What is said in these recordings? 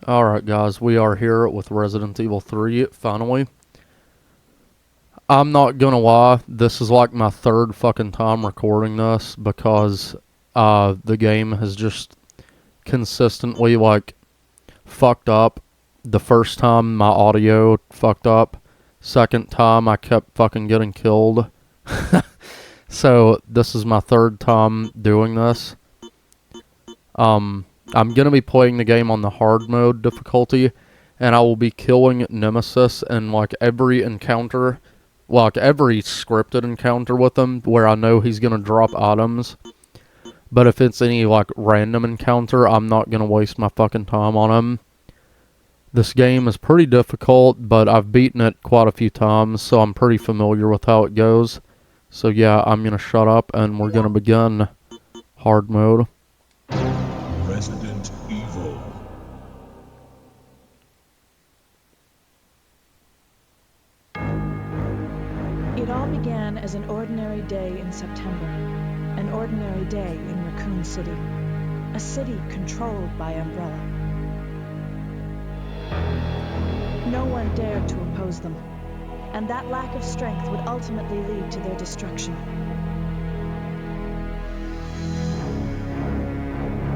Alright guys, we are here with Resident Evil 3, finally. I'm not gonna lie, this is like my third fucking time recording this because the game has just consistently like fucked up. The first time my audio fucked up, second time I kept fucking getting killed. So this is my third time doing this. I'm going to be playing the game on the hard mode difficulty, and I will be killing Nemesis in like every encounter, like every scripted encounter with him where I know he's going to drop items. But if it's any like random encounter, I'm not going to waste my fucking time on him. This game is pretty difficult, but I've beaten it quite a few times, so I'm pretty familiar with how it goes. So yeah, I'm going to shut up and we're going to begin hard mode. Resident Evil. It all began as an ordinary day in September. An ordinary day in Raccoon City. A city controlled by Umbrella. No one dared to oppose them, and that lack of strength would ultimately lead to their destruction.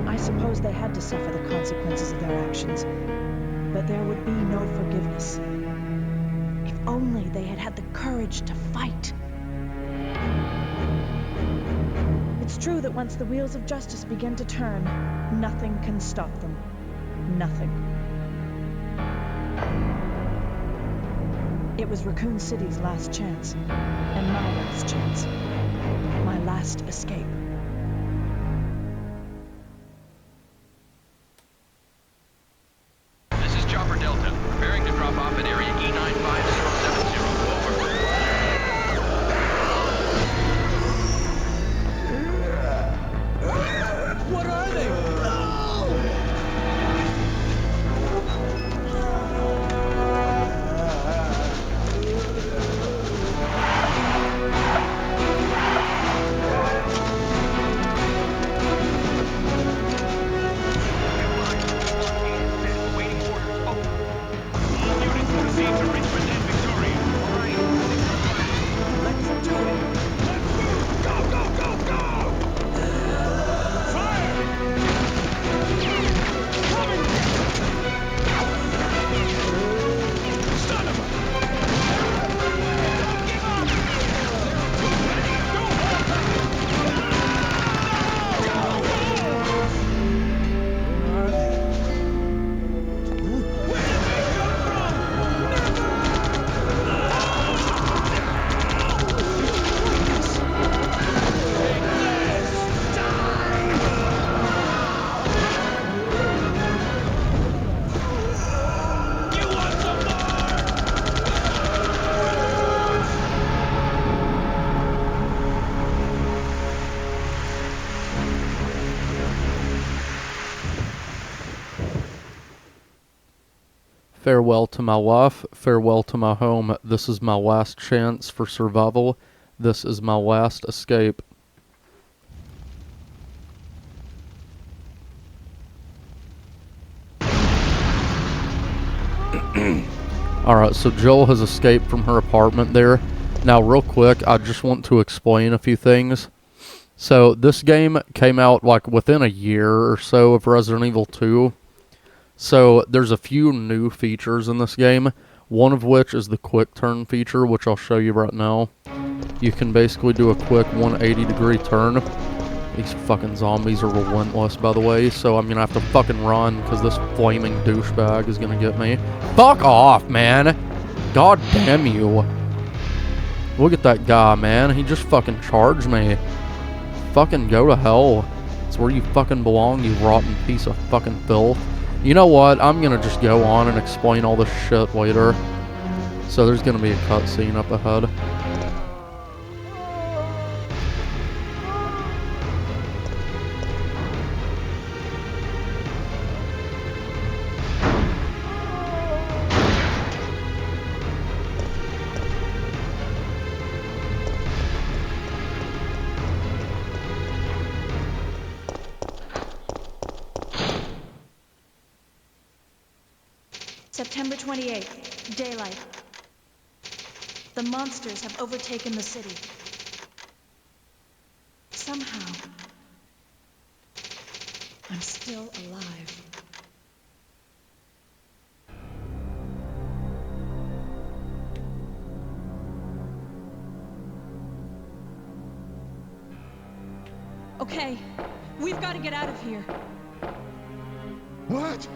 I suppose they had to suffer the consequences of their actions, but there would be no forgiveness. If only they had had the courage to fight. It's true that once the wheels of justice begin to turn, nothing can stop them. Nothing. It was Raccoon City's last chance, and my last chance. My last escape. Preparing to drop off at area E95070. Over. What are they? Farewell to my wife, farewell to my home. This is my last chance for survival. This is my last escape. Alright, so Jill has escaped from her apartment there. Now, real quick, I just want to explain a few things. So, this game came out like within a year or so of Resident Evil 2. So, there's a few new features in this game, one of which is the quick turn feature, which I'll show you right now. You can basically do a quick 180-degree turn. These fucking zombies are relentless, by the way, so I'm gonna have to fucking run, because this flaming douchebag is gonna get me. Fuck off, man! God damn you. Look at that guy, man. He just fucking charged me. Fucking go to hell. It's where you fucking belong, you rotten piece of fucking filth. You know what? I'm gonna just go on and explain all this shit later. So there's gonna be a cutscene up ahead. September 28th, daylight. The monsters have overtaken the city. Somehow, I'm still alive. Okay, we've got to get out of here. What?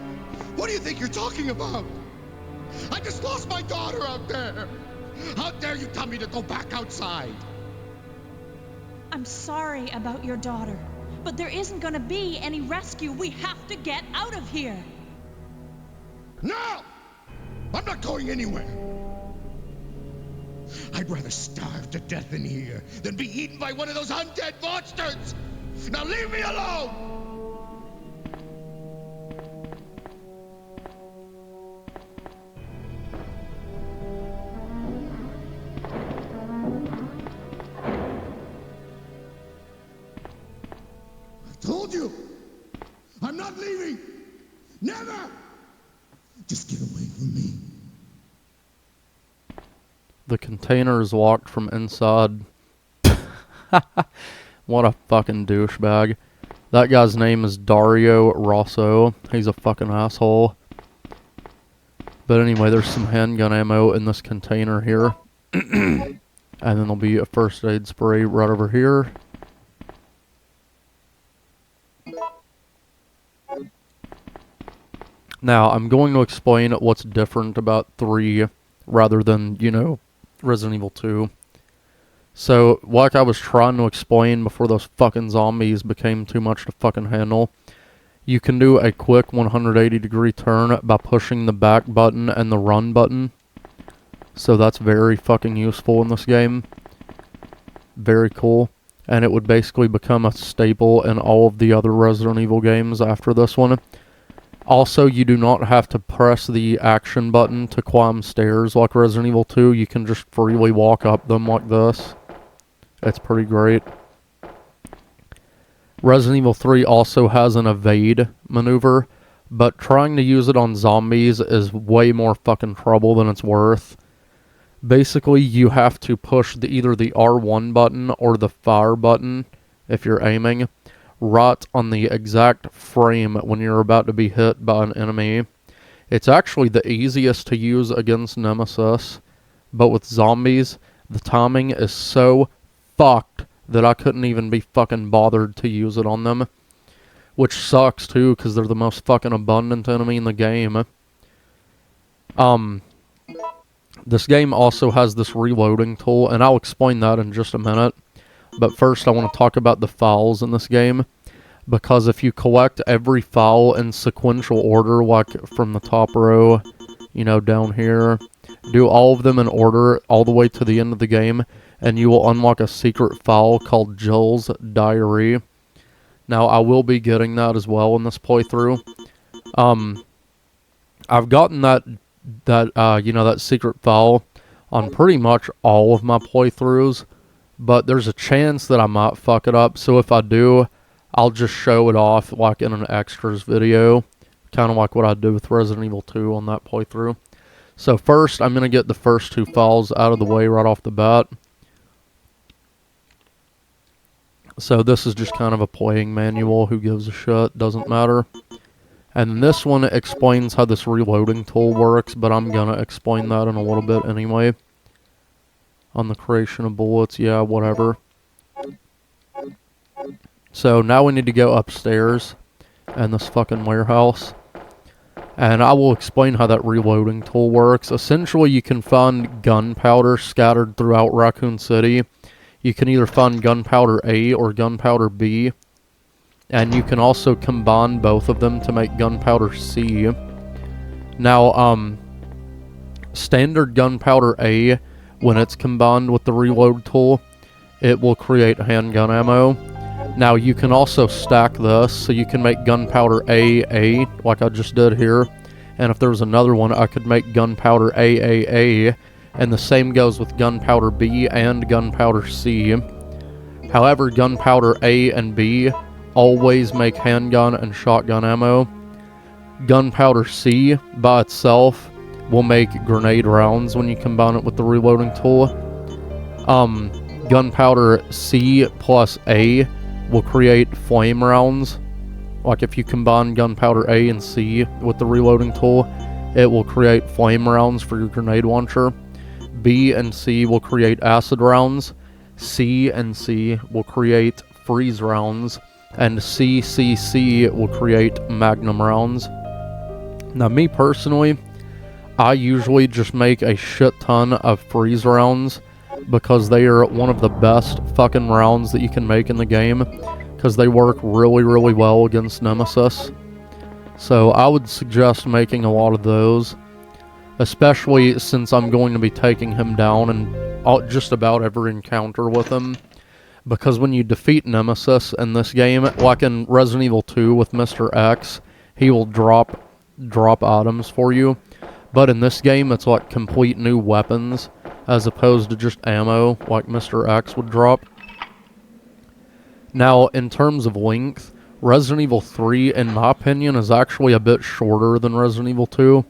What do you think you're talking about? I just lost my daughter out there. How dare you tell me to go back outside? I'm sorry about your daughter, but there isn't gonna be any rescue. We have to get out of here. No! I'm not going anywhere. I'd rather starve to death in here than be eaten by one of those undead monsters. Now leave me alone! I told you! I'm not leaving! Never! Just get away from me. The container is locked from inside. What a fucking douchebag. That guy's name is Dario Rosso. He's a fucking asshole. But anyway, there's some handgun ammo in this container here. And then there'll be a first aid spray right over here. Now, I'm going to explain what's different about 3 rather than, you know, Resident Evil 2. So, like I was trying to explain before those fucking zombies became too much to fucking handle, you can do a quick 180-degree turn by pushing the back button and the run button. So that's very fucking useful in this game. Very cool. And it would basically become a staple in all of the other Resident Evil games after this one. Also, you do not have to press the action button to climb stairs like Resident Evil 2. You can just freely walk up them like this. It's pretty great. Resident Evil 3 also has an evade maneuver, but trying to use it on zombies is way more fucking trouble than it's worth. Basically, you have to push either the R1 button or the fire button, if you're aiming, right on the exact frame when you're about to be hit by an enemy. It's actually the easiest to use against Nemesis, but with zombies, the timing is so fucked that I couldn't even be fucking bothered to use it on them. Which sucks too, because they're the most fucking abundant enemy in the game. This game also has this reloading tool, and I'll explain that in just a minute. But first, I want to talk about the files in this game. Because if you collect every file in sequential order, like from the top row, you know, down here, do all of them in order all the way to the end of the game, and you will unlock a secret file called Jill's Diary. Now, I will be getting that as well in this playthrough. I've gotten that secret file on pretty much all of my playthroughs, but there's a chance that I might fuck it up, so if I do, I'll just show it off like in an extras video, kind of like what I did with Resident Evil 2 on that playthrough. So first, I'm going to get the first 2 files out of the way right off the bat. So this is just kind of a playing manual, who gives a shit, doesn't matter. And this one explains how this reloading tool works, but I'm going to explain that in a little bit anyway. On the creation of bullets, yeah, whatever. So now we need to go upstairs in this fucking warehouse. And I will explain how that reloading tool works. Essentially, you can find gunpowder scattered throughout Raccoon City. You can either find gunpowder A or gunpowder B. And you can also combine both of them to make gunpowder C. Now, standard gunpowder A, when it's combined with the reload tool, it will create handgun ammo. Now, you can also stack this, so you can make gunpowder A, like I just did here. And if there was another one, I could make gunpowder A. And the same goes with gunpowder B and gunpowder C. However, gunpowder A and B always make handgun and shotgun ammo. Gunpowder C by itself will make grenade rounds when you combine it with the reloading tool. Gunpowder C plus A will create flame rounds. Like if you combine gunpowder A and C with the reloading tool, it will create flame rounds for your grenade launcher. B and C will create acid rounds. C and C will create freeze rounds. And C will create magnum rounds. Now me personally, I usually just make a shit ton of freeze rounds because they are one of the best fucking rounds that you can make in the game, because they work really, really well against Nemesis. So I would suggest making a lot of those, especially since I'm going to be taking him down in just about every encounter with him. Because when you defeat Nemesis in this game, like in Resident Evil 2 with Mr. X, he will drop items for you. But in this game, it's like complete new weapons, as opposed to just ammo, like Mr. X would drop. Now, in terms of length, Resident Evil 3, in my opinion, is actually a bit shorter than Resident Evil 2.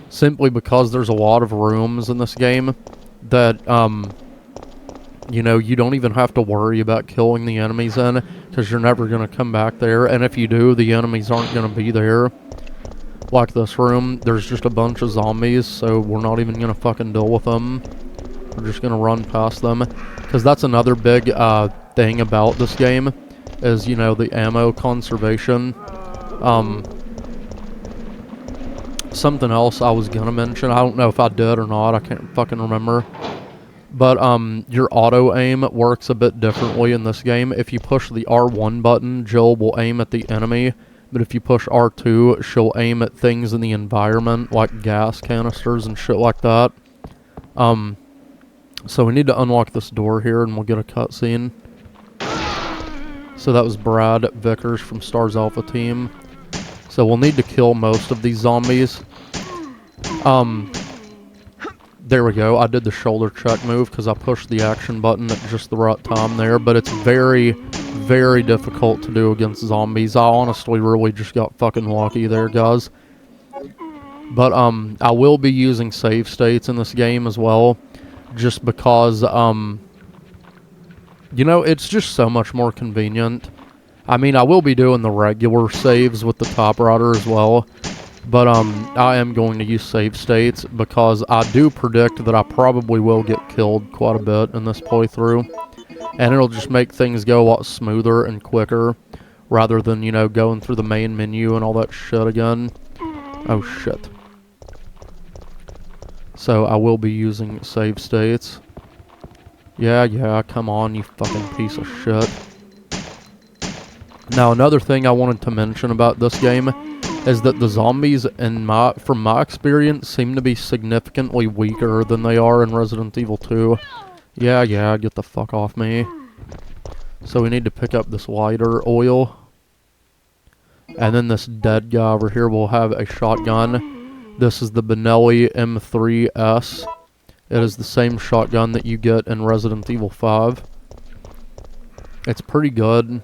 Simply because there's a lot of rooms in this game that, you know, you don't even have to worry about killing the enemies in, because you're never going to come back there. And if you do, the enemies aren't going to be there. Like this room, there's just a bunch of zombies, so we're not even going to fucking deal with them. We're just going to run past them. Because that's another big thing about this game, is, you know, the ammo conservation. Something else I was going to mention, I don't know if I did or not, I can't fucking remember. But your auto aim works a bit differently in this game. If you push the R1 button, Jill will aim at the enemy. But if you push R2, she'll aim at things in the environment, like gas canisters and shit like that. So we need to unlock this door here, and we'll get a cutscene. So that was Brad Vickers from Stars Alpha Team. So we'll need to kill most of these zombies. There we go. I did the shoulder check move because I pushed the action button at just the right time there. But it's very, very difficult to do against zombies. I honestly really just got fucking lucky there, guys. But I will be using save states in this game as well. Just because, you know, it's just so much more convenient. I mean, I will be doing the regular saves with the typewriter as well. But I am going to use save states because I do predict that I probably will get killed quite a bit in this playthrough. And it'll just make things go a lot smoother and quicker, rather than, you know, going through the main menu and all that shit again. Oh shit. So I will be using save states. Yeah, come on, you fucking piece of shit. Now, another thing I wanted to mention about this game is that the zombies, from my experience, seem to be significantly weaker than they are in Resident Evil 2. Yeah, get the fuck off me. So we need to pick up this lighter oil. And then this dead guy over here will have a shotgun. This is the Benelli M3S. It is the same shotgun that you get in Resident Evil 5. It's pretty good.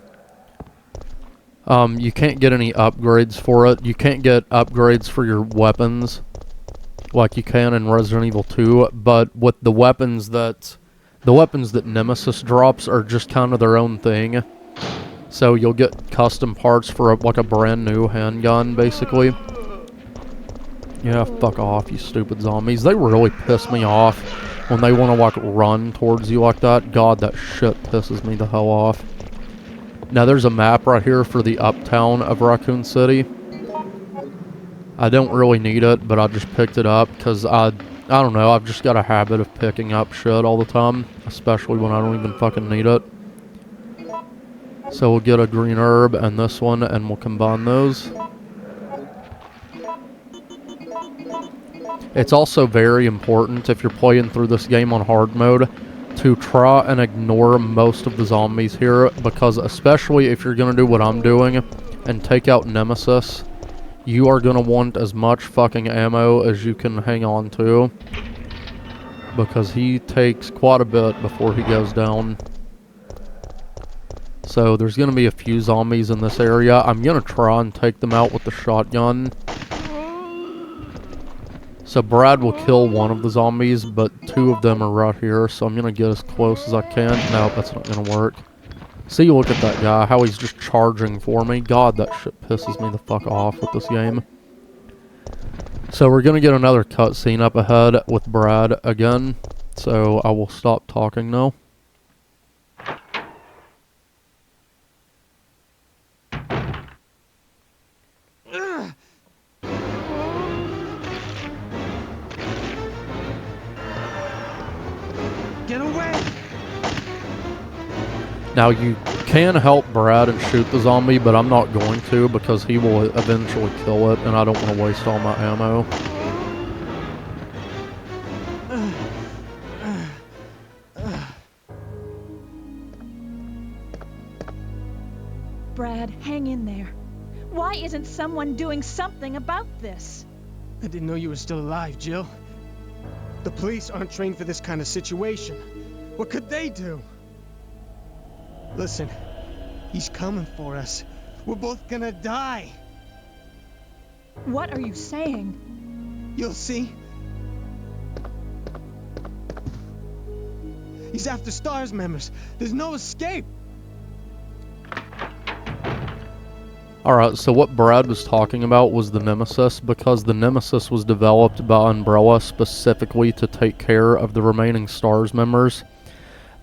You can't get any upgrades for it. You can't get upgrades for your weapons like you can in Resident Evil 2, but with the weapons that Nemesis drops are just kind of their own thing. So you'll get custom parts for like a brand new handgun, basically. Yeah, fuck off, you stupid zombies. They really piss me off when they want to like run towards you like that. God, that shit pisses me the hell off. Now there's a map right here for the uptown of Raccoon City. I don't really need it, but I just picked it up because I don't know, I've just got a habit of picking up shit all the time, especially when I don't even fucking need it. So we'll get a green herb and this one, and we'll combine those. It's also very important, if you're playing through this game on hard mode, to try and ignore most of the zombies here, because especially if you're going to do what I'm doing and take out Nemesis, you are going to want as much fucking ammo as you can hang on to, because he takes quite a bit before he goes down. So there's going to be a few zombies in this area. I'm going to try and take them out with the shotgun. So Brad will kill one of the zombies, but 2 of them are right here, so I'm gonna get as close as I can. No, that's not gonna work. See, look at that guy, how he's just charging for me. God, that shit pisses me the fuck off with this game. So we're gonna get another cutscene up ahead with Brad again, so I will stop talking now. Get away! Now you can help Brad and shoot the zombie, but I'm not going to because he will eventually kill it, and I don't want to waste all my ammo. Brad, hang in there. Why isn't someone doing something about this? I didn't know you were still alive, Jill. The police aren't trained for this kind of situation. What could they do? Listen, he's coming for us. We're both gonna die. What are you saying? You'll see. He's after STARS members. There's no escape. Alright, so what Brad was talking about was the Nemesis, because the Nemesis was developed by Umbrella specifically to take care of the remaining STARS members.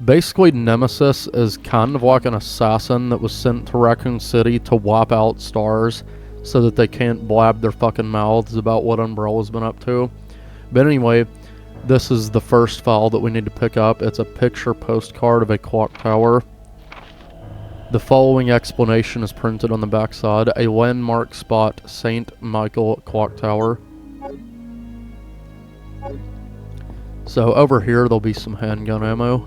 Basically, Nemesis is kind of like an assassin that was sent to Raccoon City to wipe out STARS so that they can't blab their fucking mouths about what Umbrella's been up to. But anyway, this is the first file that we need to pick up. It's a picture postcard of a clock tower. The following explanation is printed on the backside. A landmark spot, St. Michael Clock Tower. So over here there'll be some handgun ammo.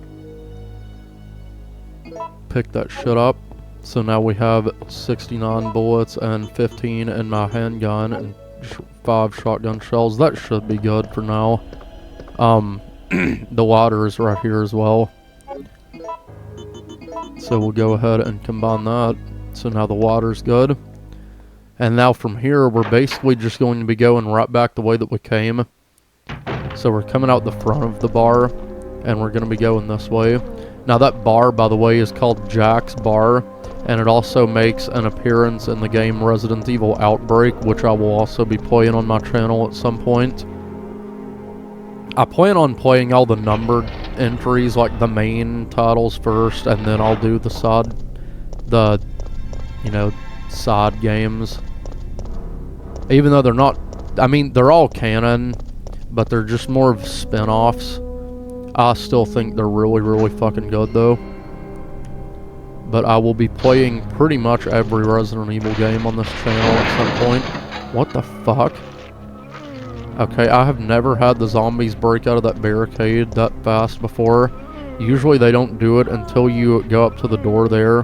Pick that shit up. So now we have 69 bullets and 15 in my handgun and 5 shotgun shells. That should be good for now. The water is right here as well. So we'll go ahead and combine that. So now the water's good. And now from here, we're basically just going to be going right back the way that we came. So we're coming out the front of the bar, and we're going to be going this way. Now that bar, by the way, is called Jack's Bar, and it also makes an appearance in the game Resident Evil Outbreak, which I will also be playing on my channel at some point. I plan on playing all the numbered entries, like the main titles first, and then I'll do the side games. Even though they're not, I mean, they're all canon, but they're just more of spin-offs. I still think they're really, really fucking good, though. But I will be playing pretty much every Resident Evil game on this channel at some point. What the fuck? Okay, I have never had the zombies break out of that barricade that fast before. Usually they don't do it until you go up to the door there.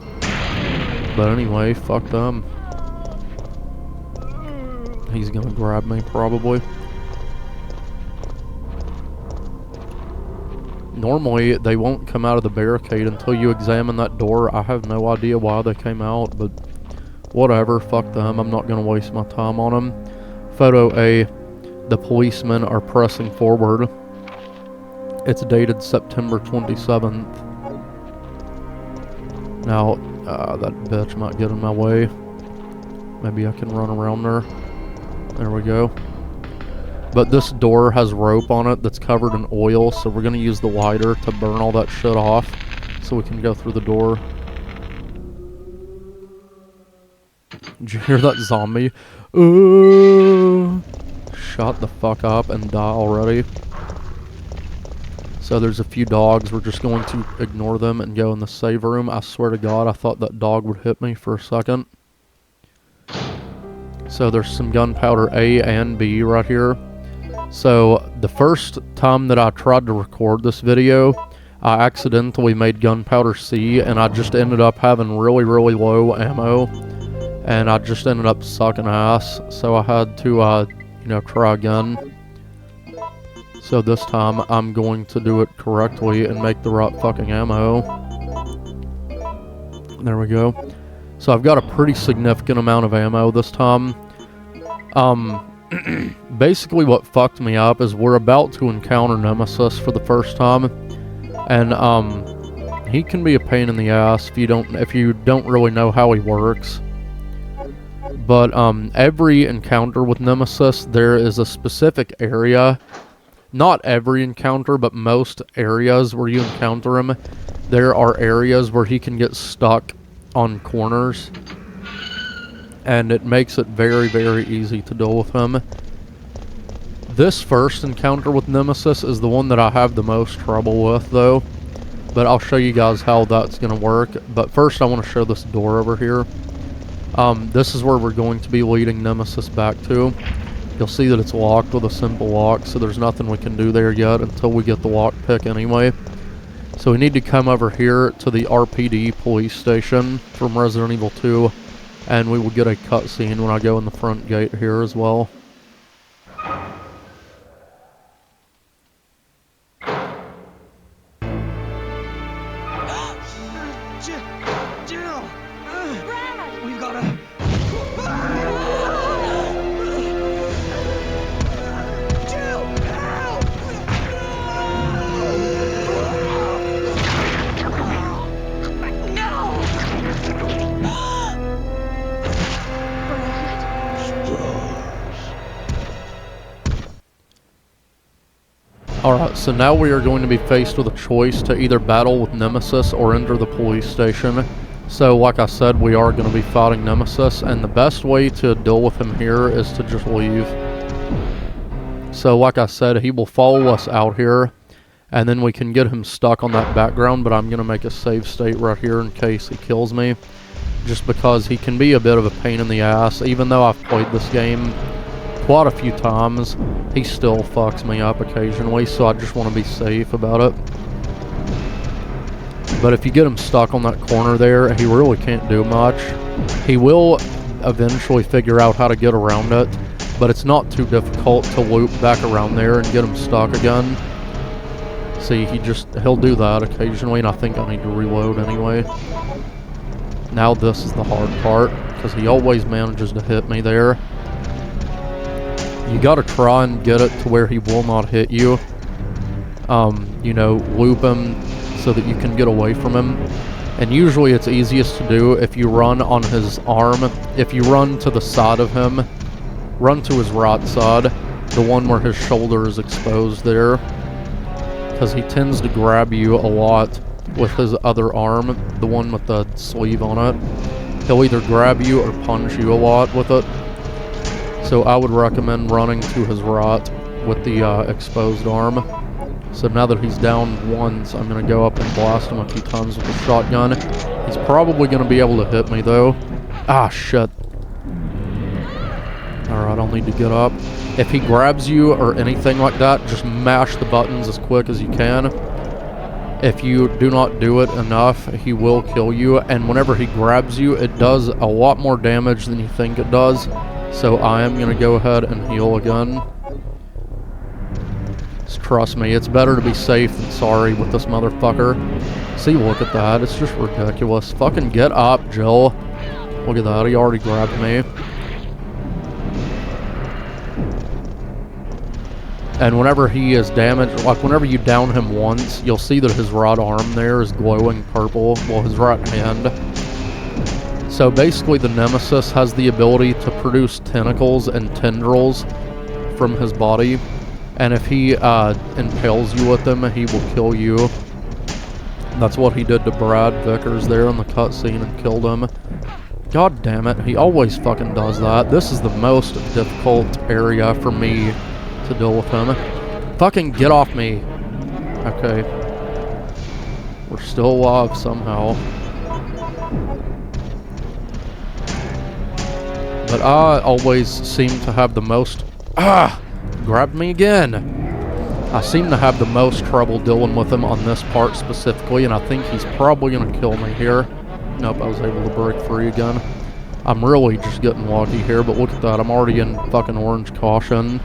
But anyway, fuck them. He's gonna grab me, probably. Normally, they won't come out of the barricade until you examine that door. I have no idea why they came out, but whatever, fuck them. I'm not gonna waste my time on them. Photo A. The policemen are pressing forward. It's dated September 27th. Now, that bitch might get in my way. Maybe I can run around there. There we go. But this door has rope on it that's covered in oil, so we're going to use the lighter to burn all that shit off so we can go through the door. Did you hear that zombie? Shut the fuck up and die already. So there's a few dogs. We're just going to ignore them and go in the save room. I swear to God, I thought that dog would hit me for a second. So there's some gunpowder A and B right here. So the first time that I tried to record this video, I accidentally made gunpowder C, and I just ended up having really, really low ammo, and I just ended up sucking ass. So I had to, try again. So this time I'm going to do it correctly and make the right fucking ammo. There we go. So I've got a pretty significant amount of ammo this time. basically what fucked me up is we're about to encounter Nemesis for the first time, and he can be a pain in the ass if you don't really know how he works. But every encounter with Nemesis, there is a specific area. Not every encounter, but most areas where you encounter him, there are areas where he can get stuck on corners. And it makes it very, very easy to deal with him. This first encounter with Nemesis is the one that I have the most trouble with, though. But I'll show you guys how that's going to work. But first I want to show this door over here. This is where we're going to be leading Nemesis back to. You'll see that it's locked with a simple lock, so there's nothing we can do there yet until we get the lockpick anyway. So we need to come over here to the RPD police station from Resident Evil 2. And we will get a cutscene when I go in the front gate here as well. Jill! We've gotta... Jill! Help! Alright, so now we are going to be faced with a choice to either battle with Nemesis or enter the police station. So, like I said, we are going to be fighting Nemesis, and the best way to deal with him here is to just leave. So, like I said, he will follow us out here, and then we can get him stuck on that background, but I'm going to make a save state right here in case he kills me. Just because he can be a bit of a pain in the ass. Even though I've played this game quite a few times, he still fucks me up occasionally, so I just want to be safe about it. But if you get him stuck on that corner there, he really can't do much. He will eventually figure out how to get around it, but it's not too difficult to loop back around there and get him stuck again. See, he'll do that occasionally, and I think I need to reload anyway. Now this is the hard part, because he always manages to hit me there. You gotta try and get it to where he will not hit you. You know, loop him so that you can get away from him. And usually it's easiest to do if you run on his arm. If you run to the side of him, run to his right side, the one where his shoulder is exposed there. Because he tends to grab you a lot with his other arm, the one with the sleeve on it. He'll either grab you or punch you a lot with it. So I would recommend running to his right with the exposed arm. So now that he's down once, I'm going to go up and blast him a few times with the shotgun. He's probably going to be able to hit me though. Ah, shit. Alright, I'll need to get up. If he grabs you or anything like that, just mash the buttons as quick as you can. If you do not do it enough, he will kill you. And whenever he grabs you, it does a lot more damage than you think it does. So I am going to go ahead and heal again. Just trust me, it's better to be safe than sorry with this motherfucker. See, look at that. It's just ridiculous. Fucking get up, Jill. Look at that. He already grabbed me. And whenever he is damaged, like whenever you down him once, you'll see that his right arm there is glowing purple. Well, his right hand. So basically the Nemesis has the ability to produce tentacles and tendrils from his body. And if he impales you with them, he will kill you. That's what he did to Brad Vickers there in the cutscene and killed him. God damn it, he always fucking does that. This is the most difficult area for me to deal with him. Fucking get off me. Okay. We're still alive somehow. But I always seem to have the most... Grabbed me again. I seem to have the most trouble dealing with him on this part specifically, and I think he's probably going to kill me here. Nope, I was able to break free again. I'm really just getting lucky here, but look at that. I'm already in fucking orange caution.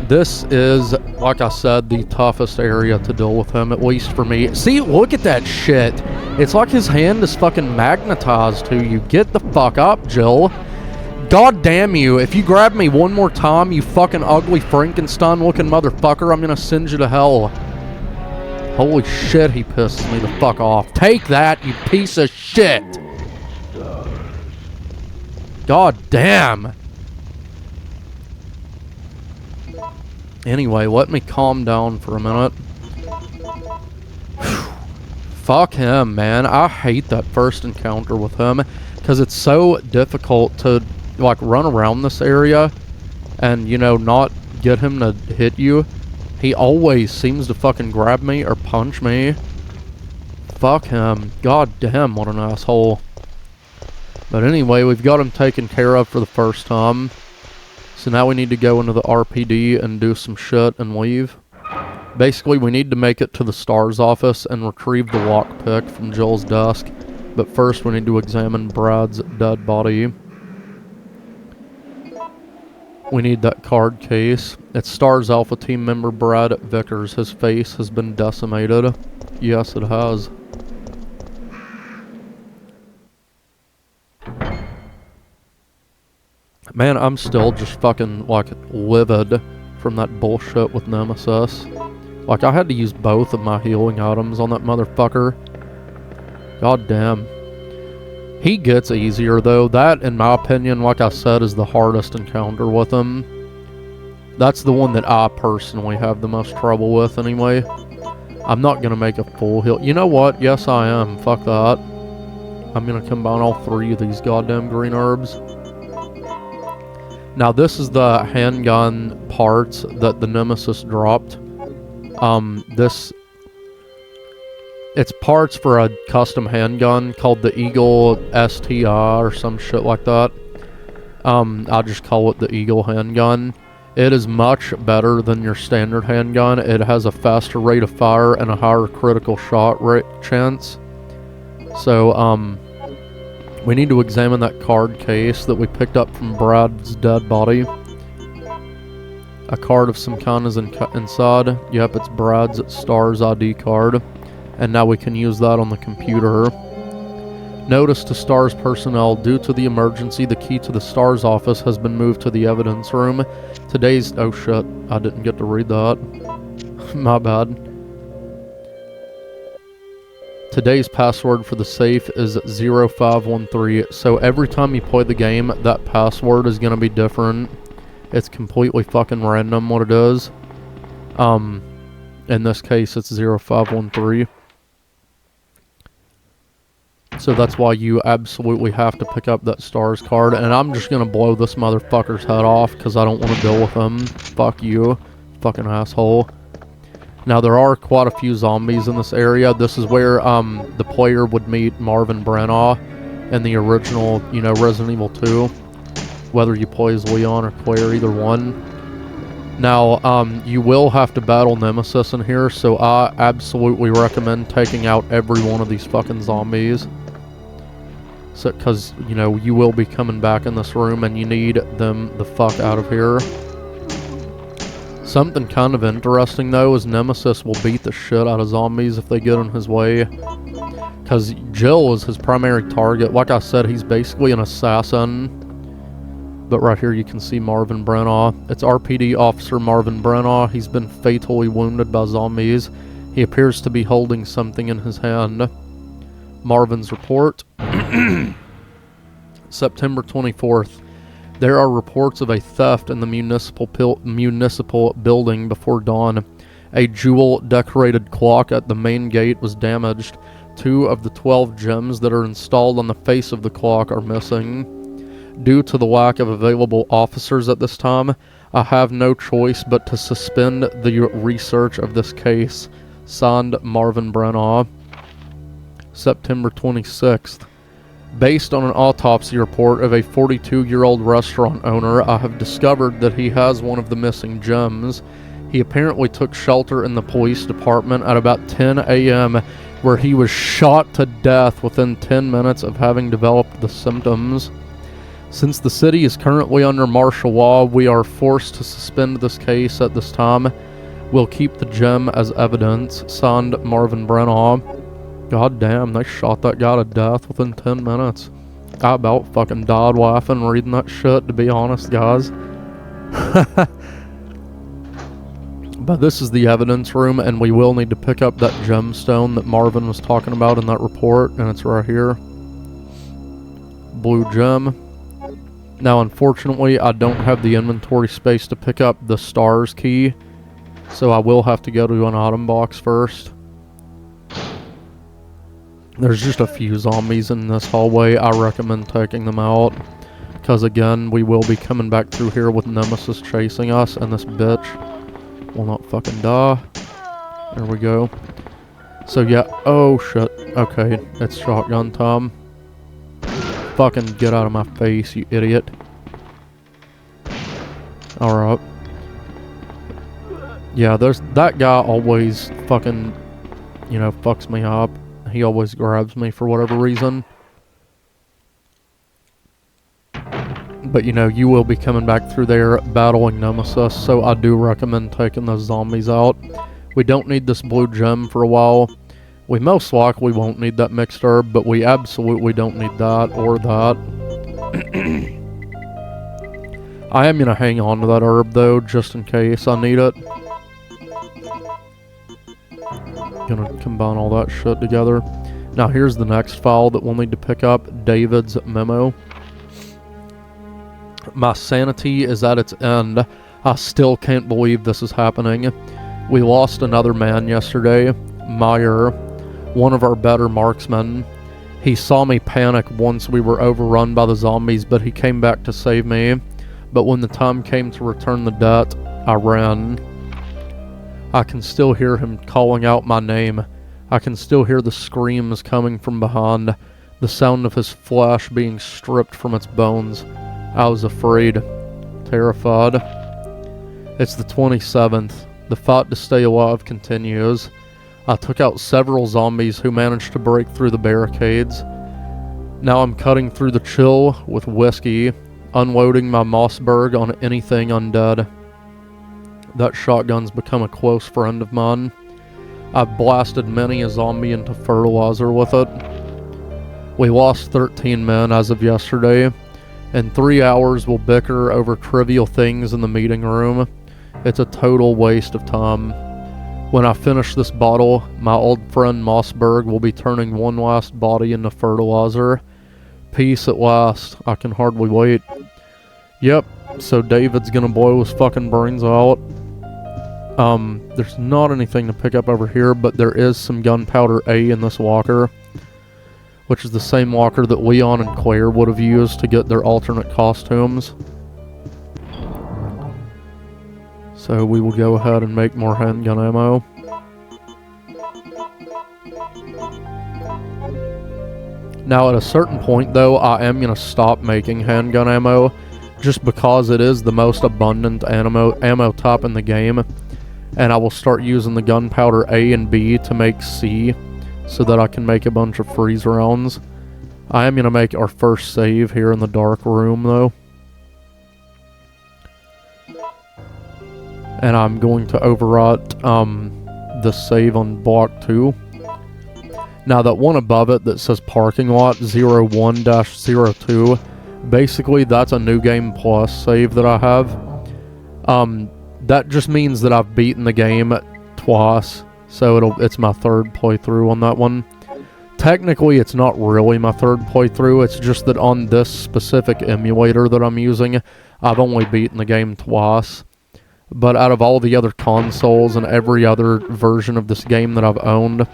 This is, like I said, the toughest area to deal with him, at least for me. See, look at that shit. It's like his hand is fucking magnetized to you. Get the fuck up, Jill. God damn you. If you grab me one more time, you fucking ugly Frankenstein-looking motherfucker, I'm gonna send you to hell. Holy shit, he pisses me the fuck off. Take that, you piece of shit. God damn. Anyway, let me calm down for a minute. Fuck him, man. I hate that first encounter with him because it's so difficult to like run around this area and, you know, not get him to hit you. He always seems to fucking grab me or punch me. Fuck him. God damn, what an asshole. But anyway, we've got him taken care of for the first time. So now we need to go into the RPD and do some shit and leave. Basically, we need to make it to the STARS office and retrieve the lockpick from Joel's desk. But first, we need to examine Brad's dead body. We need that card case. It's STARS Alpha Team member Brad Vickers. His face has been decimated. Yes, it has. Man, I'm still just fucking, like, livid from that bullshit with Nemesis. Like, I had to use both of my healing items on that motherfucker. God damn. He gets easier, though. That, in my opinion, like I said, is the hardest encounter with him. That's the one that I personally have the most trouble with, anyway. I'm not gonna make a full heal. You know what? Yes, I am. Fuck that. I'm gonna combine all three of these goddamn green herbs. Now, this is the handgun parts that the Nemesis dropped. It's parts for a custom handgun called the Eagle STI or some shit like that. I'll just call it the Eagle handgun. It is much better than your standard handgun. It has a faster rate of fire and a higher critical shot rate chance. So, we need to examine that card case that we picked up from Brad's dead body. A card of some kind is inside. Yep, it's Brad's STARS ID card. And now we can use that on the computer. Notice to STARS personnel, due to the emergency, the key to the STARS office has been moved to the evidence room. Today's... oh shit, I didn't get to read that. My bad. Today's password for the safe is 0513, so every time you play the game, that password is going to be different. It's completely fucking random what it is. In this case, it's 0513. So that's why you absolutely have to pick up that STARS card, and I'm just going to blow this motherfucker's head off because I don't want to deal with him. Fuck you, fucking asshole. Now, there are quite a few zombies in this area. This is where the player would meet Marvin Branagh in the original, you know, Resident Evil 2. Whether you play as Leon or Claire, either one. Now, you will have to battle Nemesis in here, so I absolutely recommend taking out every one of these fucking zombies. So, because, you know, you will be coming back in this room and you need them the fuck out of here. Something kind of interesting, though, is Nemesis will beat the shit out of zombies if they get in his way. Because Jill is his primary target. Like I said, he's basically an assassin. But right here you can see Marvin Branagh. It's RPD Officer Marvin Branagh. He's been fatally wounded by zombies. He appears to be holding something in his hand. Marvin's report. September 24th. There are reports of a theft in the municipal building before dawn. A jewel-decorated clock at the main gate was damaged. 2 of the 12 gems that are installed on the face of the clock are missing. Due to the lack of available officers at this time, I have no choice but to suspend the research of this case. Signed, Marvin Branagh. September 26th. Based on an autopsy report of a 42-year-old restaurant owner, I have discovered that he has one of the missing gems. He apparently took shelter in the police department at about 10 a.m., where he was shot to death within 10 minutes of having developed the symptoms. Since the city is currently under martial law, we are forced to suspend this case at this time. We'll keep the gem as evidence. Signed, Marvin Branagh. God damn, they shot that guy to death within 10 minutes. I about fucking died laughing reading that shit, to be honest, guys. But this is the evidence room, and we will need to pick up that gemstone that Marvin was talking about in that report, and it's right here. Blue gem. Now, unfortunately, I don't have the inventory space to pick up the stars key, so I will have to go to an item box first. There's just a few zombies in this hallway. I recommend taking them out, because again, we will be coming back through here with Nemesis chasing us, and this bitch will not fucking die. There we go. So yeah, oh shit. Okay, it's shotgun time. Fucking get out of my face, you idiot. Alright. Yeah, there's that guy always fucking, you know, fucks me up. He always grabs me for whatever reason. But, you know, you will be coming back through there battling Nemesis, so I do recommend taking those zombies out. We don't need this blue gem for a while. We most likely won't need that mixed herb, but we absolutely don't need that or that. I am going to hang on to that herb, though, just in case I need it. Gonna combine all that shit together. Now, here's the next file that we'll need to pick up, David's memo. My sanity is at its end. I still can't believe this is happening. We lost another man yesterday, Meyer, one of our better marksmen. He saw me panic once we were overrun by the zombies, but he came back to save me. But when the time came to return the debt, I ran. I can still hear him calling out my name. I can still hear the screams coming from behind, the sound of his flesh being stripped from its bones. I was afraid, terrified. It's the 27th. The fight to stay alive continues. I took out several zombies who managed to break through the barricades. Now I'm cutting through the chill with whiskey, unloading my Mossberg on anything undead. That shotgun's become a close friend of mine. I've blasted many a zombie into fertilizer with it. We lost 13 men as of yesterday. In 3 hours we'll bicker over trivial things in the meeting room. It's a total waste of time. When I finish this bottle, my old friend Mossberg will be turning one last body into fertilizer. Peace at last. I can hardly wait. Yep, so David's gonna blow his fucking brains out. There's not anything to pick up over here, but there is some gunpowder A in this locker, which is the same locker that Leon and Claire would have used to get their alternate costumes. So we will go ahead and make more handgun ammo. Now at a certain point though, I am going to stop making handgun ammo, just because it is the most abundant ammo type in the game. And I will start using the gunpowder A and B to make C, so that I can make a bunch of freeze rounds. I am going to make our first save here in the dark room though. And I'm going to overwrite the save on block 2. Now that one above it that says parking lot 01-02, basically that's a new game plus save that I have. That just means that I've beaten the game twice, so it's my third playthrough on that one. Technically it's not really my third playthrough, it's just that on this specific emulator that I'm using, I've only beaten the game twice. But out of all the other consoles and every other version of this game that I've owned,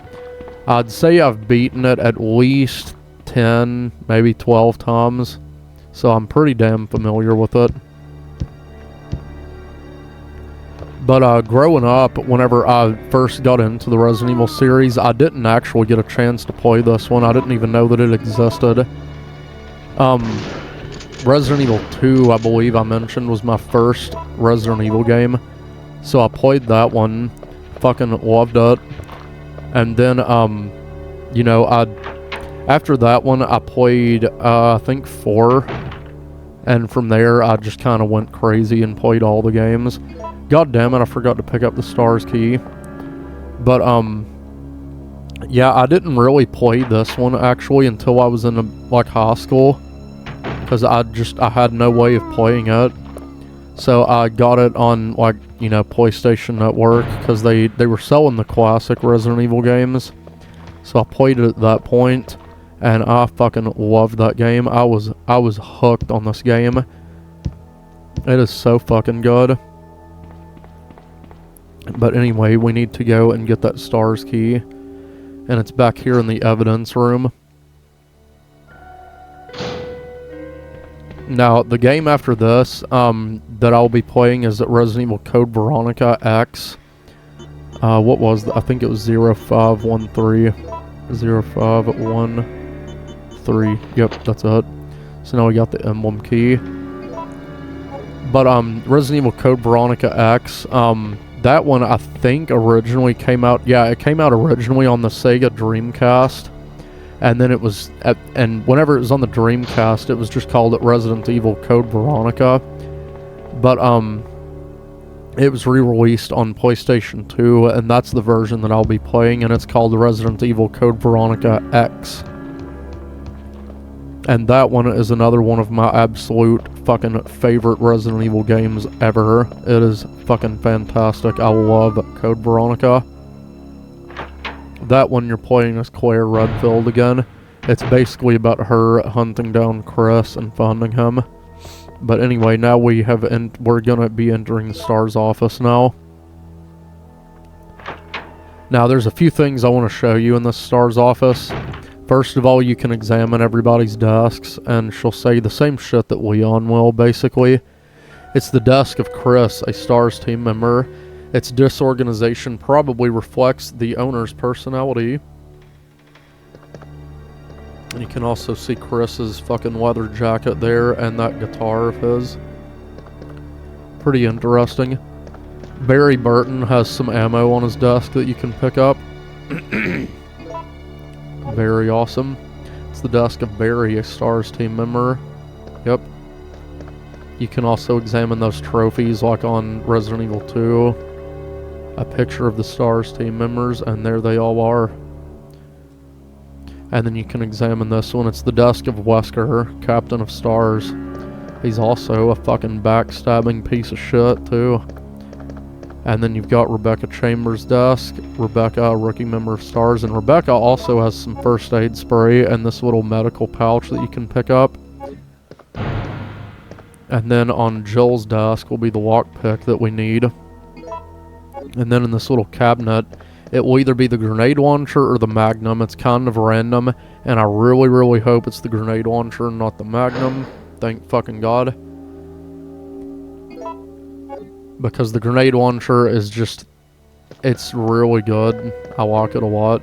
I'd say I've beaten it at least 10, maybe 12 times. So I'm pretty damn familiar with it. But growing up, whenever I first got into the Resident Evil series, I didn't actually get a chance to play this one. I didn't even know that it existed. Resident Evil 2, I believe I mentioned, was my first Resident Evil game. So I played that one, fucking loved it. And then, you know, after that one, I played, I think 4. And from there, I just kind of went crazy and played all the games. God damn it, I forgot to pick up the stars key. But, yeah, I didn't really play this one, actually, until I was in, like, high school. because I had no way of playing it. So I got it on, like, you know, PlayStation Network, because they were selling the classic Resident Evil games. So I played it at that point, and I fucking loved that game. I was hooked on this game. It is so fucking good. But anyway, we need to go and get that STARS key, and it's back here in the evidence room. Now, the game after this that I'll be playing is Resident Evil Code Veronica X. What was that? I think it was 0513. 0513. Yep, that's it. So now we got the emblem key. But Resident Evil Code Veronica X, that one I think originally came out. Yeah, it came out originally on the Sega Dreamcast. And then it was, and whenever it was on the Dreamcast, it was just called Resident Evil Code Veronica. But it was re-released on PlayStation 2, and that's the version that I'll be playing, and it's called Resident Evil Code Veronica X. And that one is another one of my absolute fucking favorite Resident Evil games ever. It is fucking fantastic. I love Code Veronica. That one you're playing as Claire Redfield again. It's basically about her hunting down Chris and finding him. But anyway, now we're gonna be entering the STARS office now. Now there's a few things I want to show you in the STARS office. First of all, you can examine everybody's desks, and she'll say the same shit that Leon will, basically. It's the desk of Chris, a STARS team member. Its disorganization probably reflects the owner's personality. And you can also see Chris's fucking leather jacket there, and that guitar of his. Pretty interesting. Barry Burton has some ammo on his desk that you can pick up. Very awesome. It's the desk of Barry, a STARS team member. Yep. You can also examine those trophies like on Resident Evil 2. A picture of the STARS team members, and there they all are. And then you can examine this one. It's the desk of Wesker, captain of STARS. He's also a fucking backstabbing piece of shit, too. And then you've got Rebecca Chambers' desk. Rebecca, a rookie member of STARS. And Rebecca also has some first aid spray and this little medical pouch that you can pick up. And then on Jill's desk will be the lockpick that we need. And then in this little cabinet, it will either be the grenade launcher or the Magnum. It's kind of random, and I really, really hope it's the grenade launcher and not the Magnum. Thank fucking God. Because the grenade launcher is just, it's really good. I like it a lot.